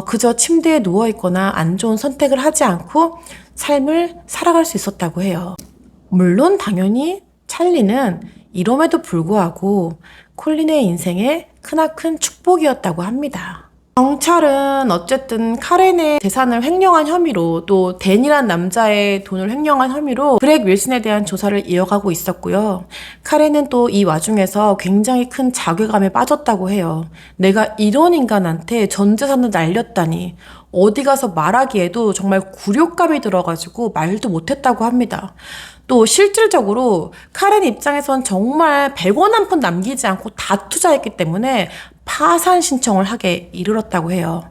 그저 침대에 누워있거나 안 좋은 선택을 하지 않고 삶을 살아갈 수 있었다고 해요. 물론 당연히 찰리는 이럼에도 불구하고 콜린의 인생에 크나큰 축복이었다고 합니다. 경찰은 어쨌든 카렌의 재산을 횡령한 혐의로 또 댄이란 남자의 돈을 횡령한 혐의로 그렉 윌슨에 대한 조사를 이어가고 있었고요. 카렌은 또 이 와중에서 굉장히 큰 자괴감에 빠졌다고 해요. 내가 이런 인간한테 전 재산을 날렸다니 어디 가서 말하기에도 정말 굴욕감이 들어가지고 말도 못했다고 합니다. 또 실질적으로 카렌 입장에선 정말 100원 한 푼 남기지 않고 다 투자했기 때문에 파산 신청을 하게 이르렀다고 해요.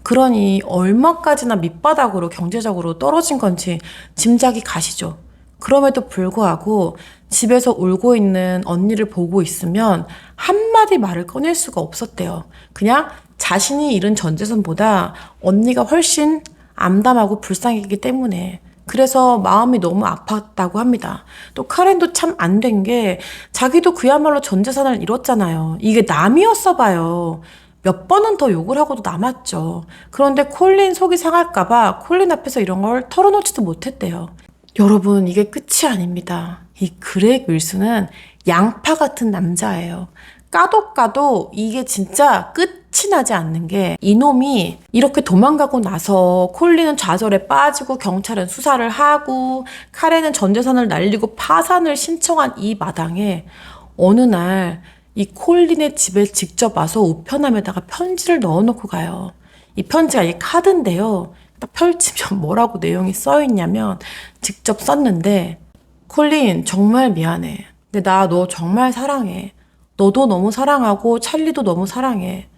그러니 얼마까지나 밑바닥으로 경제적으로 떨어진 건지 짐작이 가시죠. 그럼에도 불구하고 집에서 울고 있는 언니를 보고 있으면 한마디 말을 꺼낼 수가 없었대요. 그냥 자신이 잃은 전 재산보다 언니가 훨씬 암담하고 불쌍했기 때문에. 그래서 마음이 너무 아팠다고 합니다. 또 카렌도 참 안 된 게 자기도 그야말로 전 재산을 잃었잖아요. 이게 남이었어 봐요. 몇 번은 더 욕을 하고도 남았죠. 그런데 콜린 속이 상할까봐 콜린 앞에서 이런 걸 털어놓지도 못했대요. 여러분, 이게 끝이 아닙니다. 이 그렉 윌슨은 양파 같은 남자예요. 까도 이게 진짜 끝이 나지 않는 게 이놈이 이렇게 도망가고 나서 콜린은 좌절에 빠지고 경찰은 수사를 하고 카렌은 전 재산을 날리고 파산을 신청한 이 마당에 어느 날 이 콜린의 집에 직접 와서 우편함에다가 편지를 넣어놓고 가요. 이 편지가 이 카드인데요. 딱 펼치면 뭐라고 내용이 써있냐면 직접 썼는데 콜린 정말 미안해. 근데 나 너 정말 사랑해. 너도 너무 사랑하고 찰리도 너무 사랑해.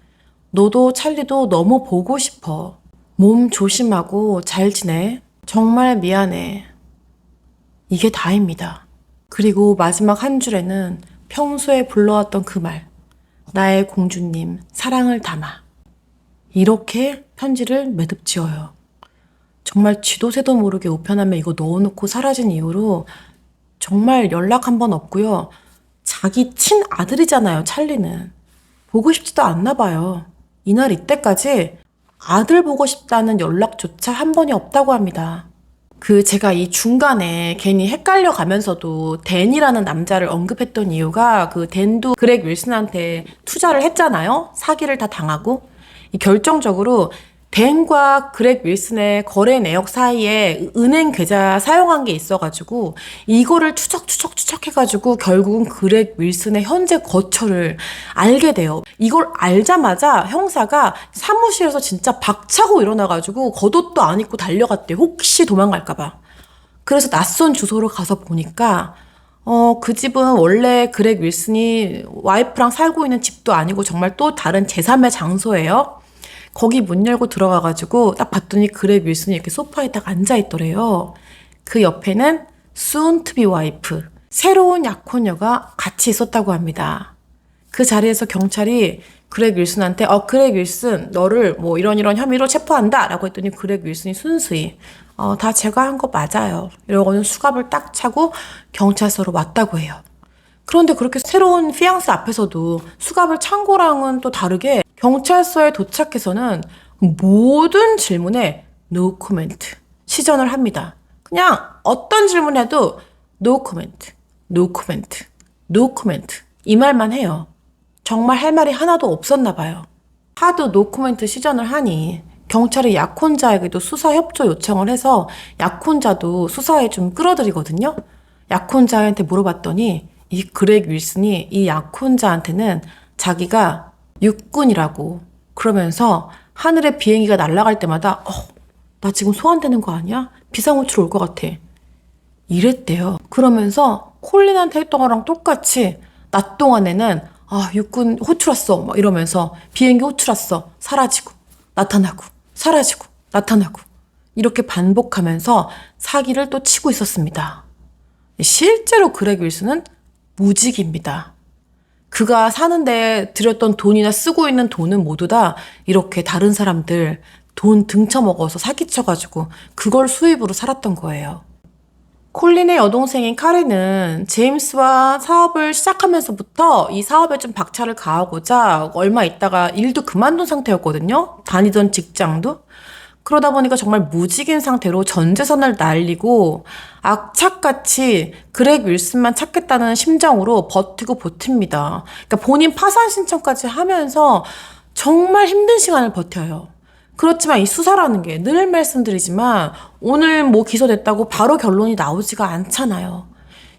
너도 찰리도 너무 보고 싶어. 몸 조심하고 잘 지내. 정말 미안해. 이게 다입니다. 그리고 마지막 한 줄에는 평소에 불러왔던 그 말. 나의 공주님, 사랑을 담아. 이렇게 편지를 매듭 지어요. 정말 쥐도 새도 모르게 우편함에 이거 넣어놓고 사라진 이후로 정말 연락 한 번 없고요. 자기 친아들이잖아요, 찰리는. 보고 싶지도 않나 봐요. 이날 이때까지 아들 보고 싶다는 연락조차 한 번이 없다고 합니다. 제가 이 중간에 괜히 헷갈려 가면서도 댄이라는 남자를 언급했던 이유가 댄도 그렉 윌슨한테 투자를 했잖아요. 사기를 다 당하고. 결정적으로 댄과 그렉 윌슨의 거래 내역 사이에 은행 계좌 사용한 게 있어가지고 이거를 추적해가지고 결국은 그렉 윌슨의 현재 거처를 알게 돼요. 이걸 알자마자 형사가 사무실에서 진짜 박차고 일어나가지고 겉옷도 안 입고 달려갔대요. 혹시 도망갈까봐. 그래서 낯선 주소로 가서 보니까 그 집은 원래 그렉 윌슨이 와이프랑 살고 있는 집도 아니고 정말 또 다른 제3의 장소예요. 거기 문 열고 들어가가지고 딱 봤더니 그렉 윌슨이 이렇게 소파에 딱 앉아있더래요. 그 옆에는 soon to be wife, 새로운 약혼녀가 같이 있었다고 합니다. 그 자리에서 경찰이 그렉 윌슨한테 그렉 윌슨 너를 뭐 이런 혐의로 체포한다 라고 했더니 그렉 윌슨이 순수히 다 제가 한 거 맞아요. 이러고는 수갑을 딱 차고 경찰서로 왔다고 해요. 그런데 그렇게 새로운 피앙스 앞에서도 수갑을 찬 거랑은 또 다르게 경찰서에 도착해서는 모든 질문에 no comment, 시전을 합니다. 그냥 어떤 질문해도 no comment, no comment, no comment 이 말만 해요. 정말 할 말이 하나도 없었나 봐요. 하도 no comment 시전을 하니 경찰이 약혼자에게도 수사 협조 요청을 해서 약혼자도 수사에 좀 끌어들이거든요. 약혼자한테 물어봤더니 이 그렉 윌슨이 이 약혼자한테는 자기가 육군이라고 그러면서 하늘에 비행기가 날아갈 때마다 나 지금 소환되는 거 아니야? 비상호출 올 것 같아. 이랬대요. 그러면서 콜린한테 했던 거랑 똑같이 낮 동안에는 육군 호출 왔어 막 이러면서 비행기 호출 왔어 사라지고 나타나고 사라지고 나타나고 이렇게 반복하면서 사기를 또 치고 있었습니다. 실제로 그렉 윌슨은 무직입니다. 그가 사는데 들였던 돈이나 쓰고 있는 돈은 모두 다 이렇게 다른 사람들 돈 등쳐먹어서 사기쳐가지고 그걸 수입으로 살았던 거예요. 콜린의 여동생인 카렌은 제임스와 사업을 시작하면서부터 이 사업에 좀 박차를 가하고자 얼마 있다가 일도 그만둔 상태였거든요. 다니던 직장도. 그러다 보니까 정말 무직인 상태로 전 재산을 날리고 악착같이 그렉 윌슨만 찾겠다는 심정으로 버티고 버팁니다. 그러니까 본인 파산 신청까지 하면서 정말 힘든 시간을 버텨요. 그렇지만 이 수사라는 게 늘 말씀드리지만 오늘 뭐 기소됐다고 바로 결론이 나오지가 않잖아요.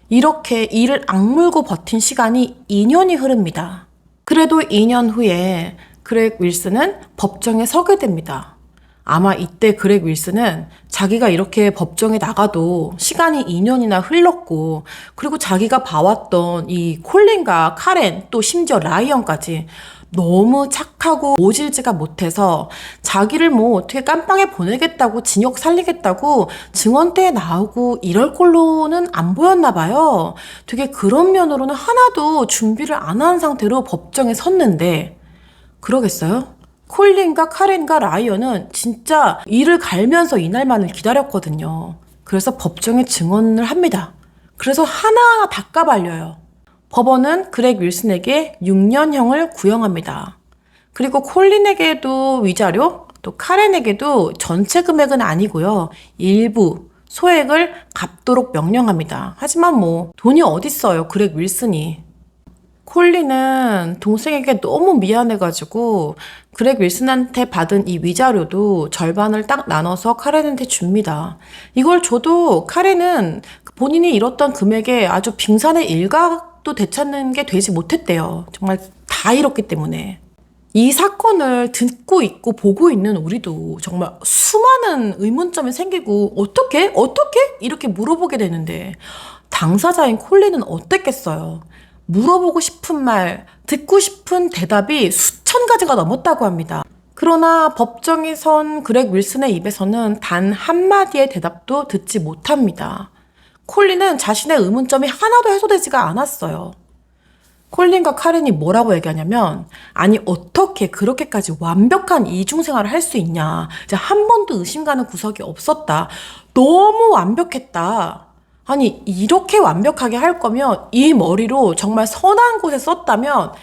이렇게 이를 악물고 버틴 시간이 2년이 흐릅니다. 그래도 2년 후에 그렉 윌슨은 법정에 서게 됩니다. 아마 이때 그렉 윌슨은 자기가 이렇게 법정에 나가도 시간이 2년이나 흘렀고 그리고 자기가 봐왔던 이 콜린과 카렌 또 심지어 라이언까지 너무 착하고 모질지가 못해서 자기를 뭐 어떻게 깜빵에 보내겠다고 징역 살리겠다고 증언대에 나오고 이럴 꼴로는 안 보였나 봐요. 되게 그런 면으로는 하나도 준비를 안 한 상태로 법정에 섰는데 그러겠어요? 콜린과 카렌과 라이언은 진짜 이를 갈면서 이날만을 기다렸거든요. 그래서 법정에 증언을 합니다. 그래서 하나하나 다 까발려요. 법원은 그렉 윌슨에게 6년형을 구형합니다. 그리고 콜린에게도 위자료, 또 카렌에게도 전체 금액은 아니고요. 일부 소액을 갚도록 명령합니다. 하지만 뭐 돈이 어딨어요, 그렉 윌슨이. 콜린은 동생에게 너무 미안해가지고 그렉 윌슨한테 받은 이 위자료도 절반을 딱 나눠서 카렌한테 줍니다. 이걸 줘도 카렌은 본인이 잃었던 금액에 아주 빙산의 일각도 되찾는 게 되지 못했대요. 정말 다 잃었기 때문에. 이 사건을 듣고 있고 보고 있는 우리도 정말 수많은 의문점이 생기고 어떻게? 이렇게 물어보게 되는데 당사자인 콜린은 어땠겠어요? 물어보고 싶은 말, 듣고 싶은 대답이 수천 가지가 넘었다고 합니다. 그러나 법정에 선 그렉 윌슨의 입에서는 단 한마디의 대답도 듣지 못합니다. 콜린은 자신의 의문점이 하나도 해소되지가 않았어요. 콜린과 카렌이 뭐라고 얘기하냐면 아니 어떻게 그렇게까지 완벽한 이중생활을 할 수 있냐. 이제 한 번도 의심 가는 구석이 없었다. 너무 완벽했다. 아니 이렇게 완벽하게 할 거면 이 머리로 정말 선한 곳에 썼다면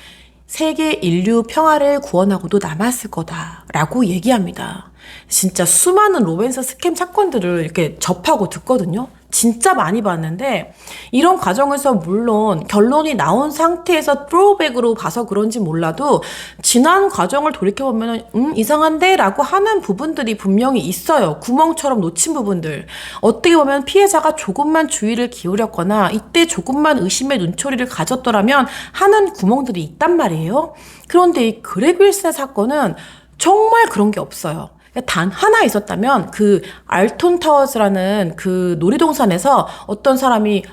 세계 인류 평화를 구원하고도 남았을 거다라고 얘기합니다. 진짜 수많은 로맨스 스캠 사건들을 이렇게 접하고 듣거든요. 진짜 많이 봤는데 이런 과정에서 물론 결론이 나온 상태에서 트로우백으로 봐서 그런지 몰라도 지난 과정을 돌이켜보면 이상한데? 라고 하는 부분들이 분명히 있어요. 구멍처럼 놓친 부분들. 어떻게 보면 피해자가 조금만 주의를 기울였거나 이때 조금만 의심의 눈초리를 가졌더라면 하는 구멍들이 있단 말이에요. 그런데 이 그렉 윌슨의 사건은 정말 그런 게 없어요. 단 하나 있었다면 그 알톤 타워즈라는 그 놀이동산에서 어떤 사람이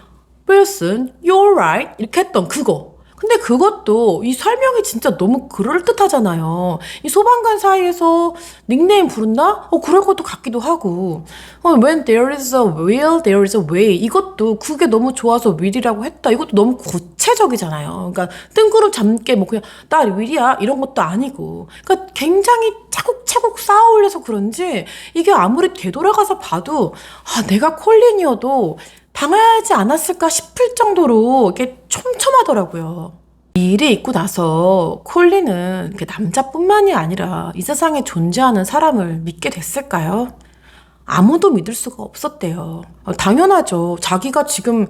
Wilson, you're right 이렇게 했던 그거. 근데 그것도 이 설명이 진짜 너무 그럴듯하잖아요. 이 소방관 사이에서 닉네임 부른다? 그럴 것도 같기도 하고. When there is a will, there is a way. 이것도 그게 너무 좋아서 will이라고 했다. 이것도 너무 구체적이잖아요. 그러니까 뜬구름 잡게 뭐 그냥 나 will이야 이런 것도 아니고. 그러니까 굉장히 차곡차곡 쌓아 올려서 그런지 이게 아무리 되돌아가서 봐도 내가 콜린이어도 당하지 않았을까 싶을 정도로 이렇게 촘촘하더라고요. 이 일이 있고 나서 콜린은 남자뿐만이 아니라 이 세상에 존재하는 사람을 믿게 됐을까요? 아무도 믿을 수가 없었대요. 당연하죠. 자기가 지금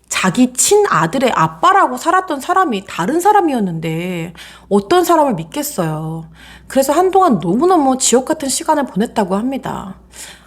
자기 친아들의 아빠라고 살았던 사람이 다른 사람이었는데 어떤 사람을 믿겠어요. 그래서 한동안 너무너무 지옥 같은 시간을 보냈다고 합니다.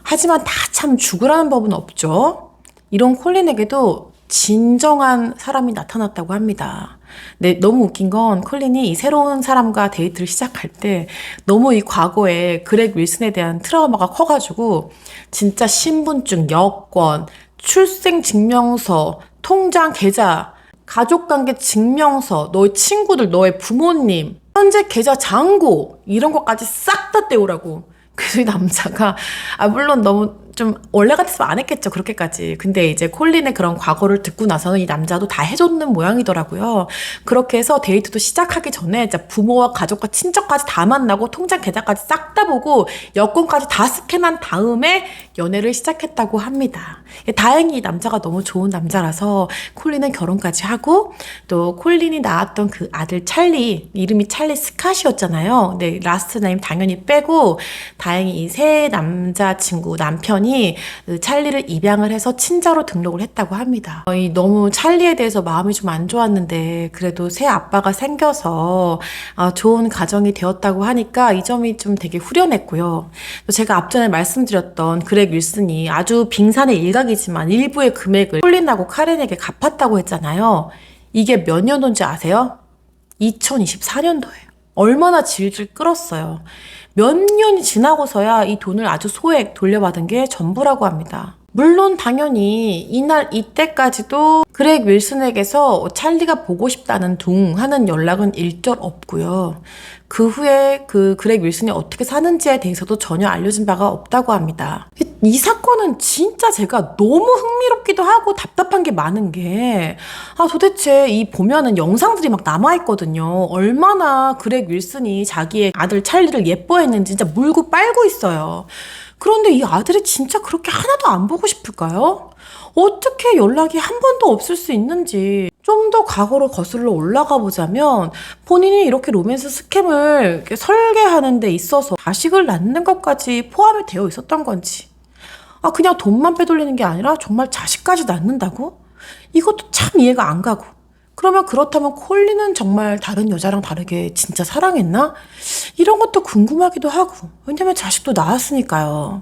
하지만 다 참 죽으라는 법은 없죠. 이런 콜린에게도 진정한 사람이 나타났다고 합니다. 네, 너무 웃긴 건 콜린이 이 새로운 사람과 데이트를 시작할 때 너무 이 과거에 그렉 윌슨에 대한 트라우마가 커가지고 진짜 신분증, 여권, 출생증명서, 통장 계좌, 가족관계 증명서, 너의 친구들, 너의 부모님, 현재 계좌 잔고 이런 것까지 싹 다 떼오라고. 그래서 이 남자가 물론 너무 좀 원래 같았으면 안 했겠죠, 그렇게까지. 근데 이제 콜린의 그런 과거를 듣고 나서는 이 남자도 다 해줬는 모양이더라고요. 그렇게 해서 데이트도 시작하기 전에 진짜 부모와 가족과 친척까지 다 만나고 통장 계좌까지 싹 다 보고 여권까지 다 스캔한 다음에 연애를 시작했다고 합니다. 다행히 이 남자가 너무 좋은 남자라서 콜린은 결혼까지 하고, 또 콜린이 낳았던 그 아들 찰리, 이름이 찰리 스캇이었잖아요. 근데 라스트 네임 당연히 빼고 다행히 이 새 남자친구 남편이 그 찰리를 입양을 해서 친자로 등록을 했다고 합니다. 너무 찰리에 대해서 마음이 좀 안 좋았는데 그래도 새 아빠가 생겨서 좋은 가정이 되었다고 하니까 이 점이 좀 되게 후련했고요. 또 제가 앞전에 말씀드렸던 그렉 윌슨이 아주 빙산의 일각이지만 일부의 금액을 콜린하고 카렌에게 갚았다고 했잖아요. 이게 몇 년도인지 아세요? 2024년도예요. 얼마나 질질 끌었어요. 몇 년이 지나고서야 이 돈을 아주 소액 돌려받은 게 전부라고 합니다. 물론 당연히 이날 이때까지도 그렉 윌슨에게서 찰리가 보고 싶다는 둥 하는 연락은 일절 없고요. 그 후에 그 그렉 윌슨이 어떻게 사는지에 대해서도 전혀 알려진 바가 없다고 합니다. 이 사건은 진짜 제가 너무 흥미롭기도 하고 답답한 게 많은 게, 도대체 이 보면은 영상들이 막 남아있거든요. 얼마나 그렉 윌슨이 자기의 아들 찰리를 예뻐했는지 진짜 물고 빨고 있어요. 그런데 이 아들이 진짜 그렇게 하나도 안 보고 싶을까요? 어떻게 연락이 한 번도 없을 수 있는지. 좀 더 과거로 거슬러 올라가 보자면 본인이 이렇게 로맨스 스캠을 이렇게 설계하는 데 있어서 자식을 낳는 것까지 포함이 되어 있었던 건지, 그냥 돈만 빼돌리는 게 아니라 정말 자식까지 낳는다고? 이것도 참 이해가 안 가고. 그러면 그렇다면 콜린은 정말 다른 여자랑 다르게 진짜 사랑했나? 이런 것도 궁금하기도 하고. 왜냐면 자식도 낳았으니까요.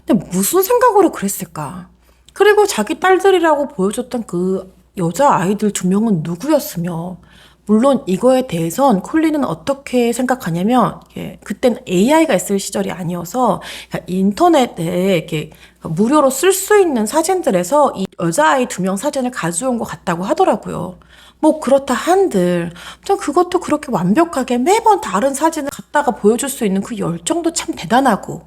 근데 무슨 생각으로 그랬을까? 그리고 자기 딸들이라고 보여줬던 그 여자아이들 2명은 누구였으며, 물론 이거에 대해선 콜린은 어떻게 생각하냐면, 그땐 AI가 있을 시절이 아니어서 인터넷에 이렇게 무료로 쓸 수 있는 사진들에서 이 여자아이 2명 사진을 가져온 것 같다고 하더라고요. 뭐 그렇다 한들 좀 그것도 그렇게 완벽하게 매번 다른 사진을 갖다가 보여줄 수 있는 그 열정도 참 대단하고,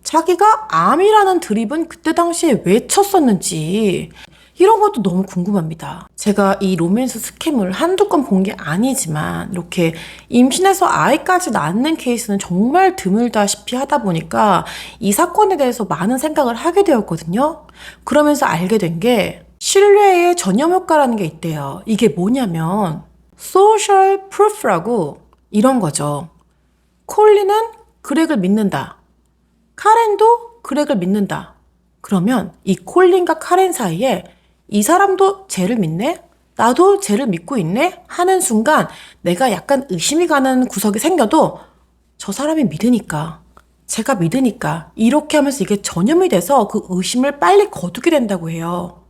자기가 암이라는 드립은 그때 당시에 왜 쳤었는지 이런 것도 너무 궁금합니다. 제가 이 로맨스 스캠을 한두 건 본 게 아니지만 이렇게 임신해서 아이까지 낳는 케이스는 정말 드물다시피 하다 보니까 이 사건에 대해서 많은 생각을 하게 되었거든요. 그러면서 알게 된 게 신뢰의 전염 효과라는 게 있대요. 이게 뭐냐면 social proof라고 이런 거죠. 콜린은 그렉을 믿는다. 카렌도 그렉을 믿는다. 그러면 이 콜린과 카렌 사이에 이 사람도 쟤를 믿네? 나도 쟤를 믿고 있네? 하는 순간 내가 약간 의심이 가는 구석이 생겨도 저 사람이 믿으니까, 제가 믿으니까 이렇게 하면서 이게 전염이 돼서 그 의심을 빨리 거두게 된다고 해요.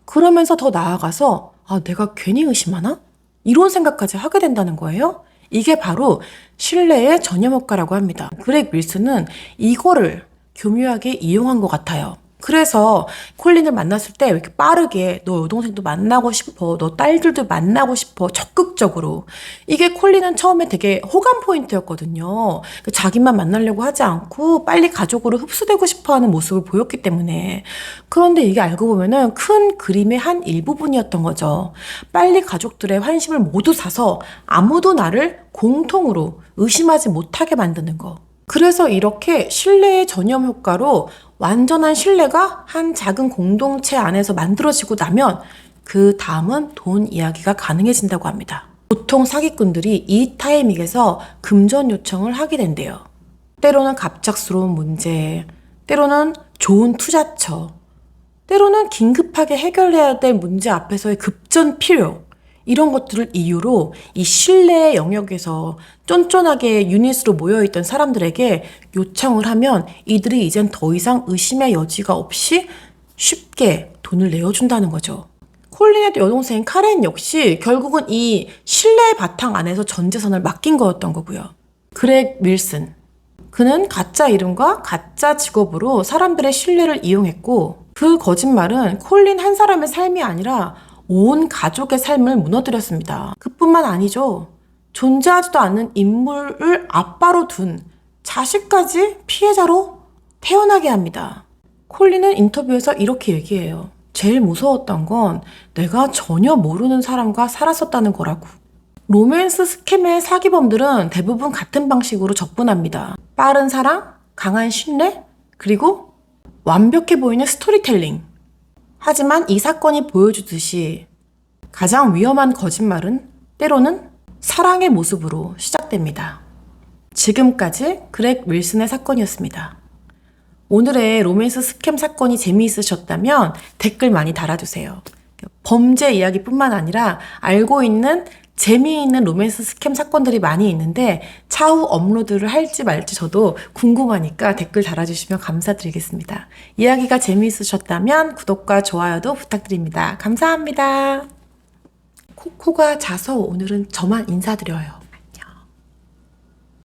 그러면서 더 나아가서 내가 괜히 의심하나? 이런 생각까지 하게 된다는 거예요. 이게 바로 신뢰의 전염 효과라고 합니다. 그렉 윌슨은 이거를 교묘하게 이용한 것 같아요. 그래서 콜린을 만났을 때 왜 이렇게 빠르게 너 여동생도 만나고 싶어, 너 딸들도 만나고 싶어, 적극적으로. 이게 콜린은 처음에 되게 호감 포인트였거든요. 자기만 만나려고 하지 않고 빨리 가족으로 흡수되고 싶어하는 모습을 보였기 때문에. 그런데 이게 알고 보면은 큰 그림의 한 일부분이었던 거죠. 빨리 가족들의 환심을 모두 사서 아무도 나를 공통으로 의심하지 못하게 만드는 거. 그래서 이렇게 신뢰의 전염 효과로 완전한 신뢰가 한 작은 공동체 안에서 만들어지고 나면 그 다음은 돈 이야기가 가능해진다고 합니다. 보통 사기꾼들이 이 타이밍에서 금전 요청을 하게 된대요. 때로는 갑작스러운 문제, 때로는 좋은 투자처, 때로는 긴급하게 해결해야 될 문제 앞에서의 급전 필요, 이런 것들을 이유로 이 신뢰의 영역에서 쫀쫀하게 유닛으로 모여있던 사람들에게 요청을 하면 이들이 이젠 더 이상 의심의 여지가 없이 쉽게 돈을 내어준다는 거죠. 콜린의 여동생 카렌 역시 결국은 이 신뢰의 바탕 안에서 전 재산을 맡긴 거였던 거고요. 그렉 윌슨, 그는 가짜 이름과 가짜 직업으로 사람들의 신뢰를 이용했고, 그 거짓말은 콜린 한 사람의 삶이 아니라 온 가족의 삶을 무너뜨렸습니다. 그뿐만 아니죠. 존재하지도 않는 인물을 아빠로 둔 자식까지 피해자로 태어나게 합니다. 콜린은 인터뷰에서 이렇게 얘기해요. 제일 무서웠던 건 내가 전혀 모르는 사람과 살았었다는 거라고. 로맨스 스캠의 사기범들은 대부분 같은 방식으로 접근합니다. 빠른 사랑, 강한 신뢰, 그리고 완벽해 보이는 스토리텔링. 하지만 이 사건이 보여주듯이 가장 위험한 거짓말은 때로는 사랑의 모습으로 시작됩니다. 지금까지 그렉 윌슨의 사건이었습니다. 오늘의 로맨스 스캠 사건이 재미있으셨다면 댓글 많이 달아주세요. 범죄 이야기뿐만 아니라 알고 있는 재미있는 로맨스 스캠 사건들이 많이 있는데 차후 업로드를 할지 말지 저도 궁금하니까 댓글 달아주시면 감사드리겠습니다. 이야기가 재미있으셨다면 구독과 좋아요도 부탁드립니다. 감사합니다. 코코가 자서 오늘은 저만 인사드려요.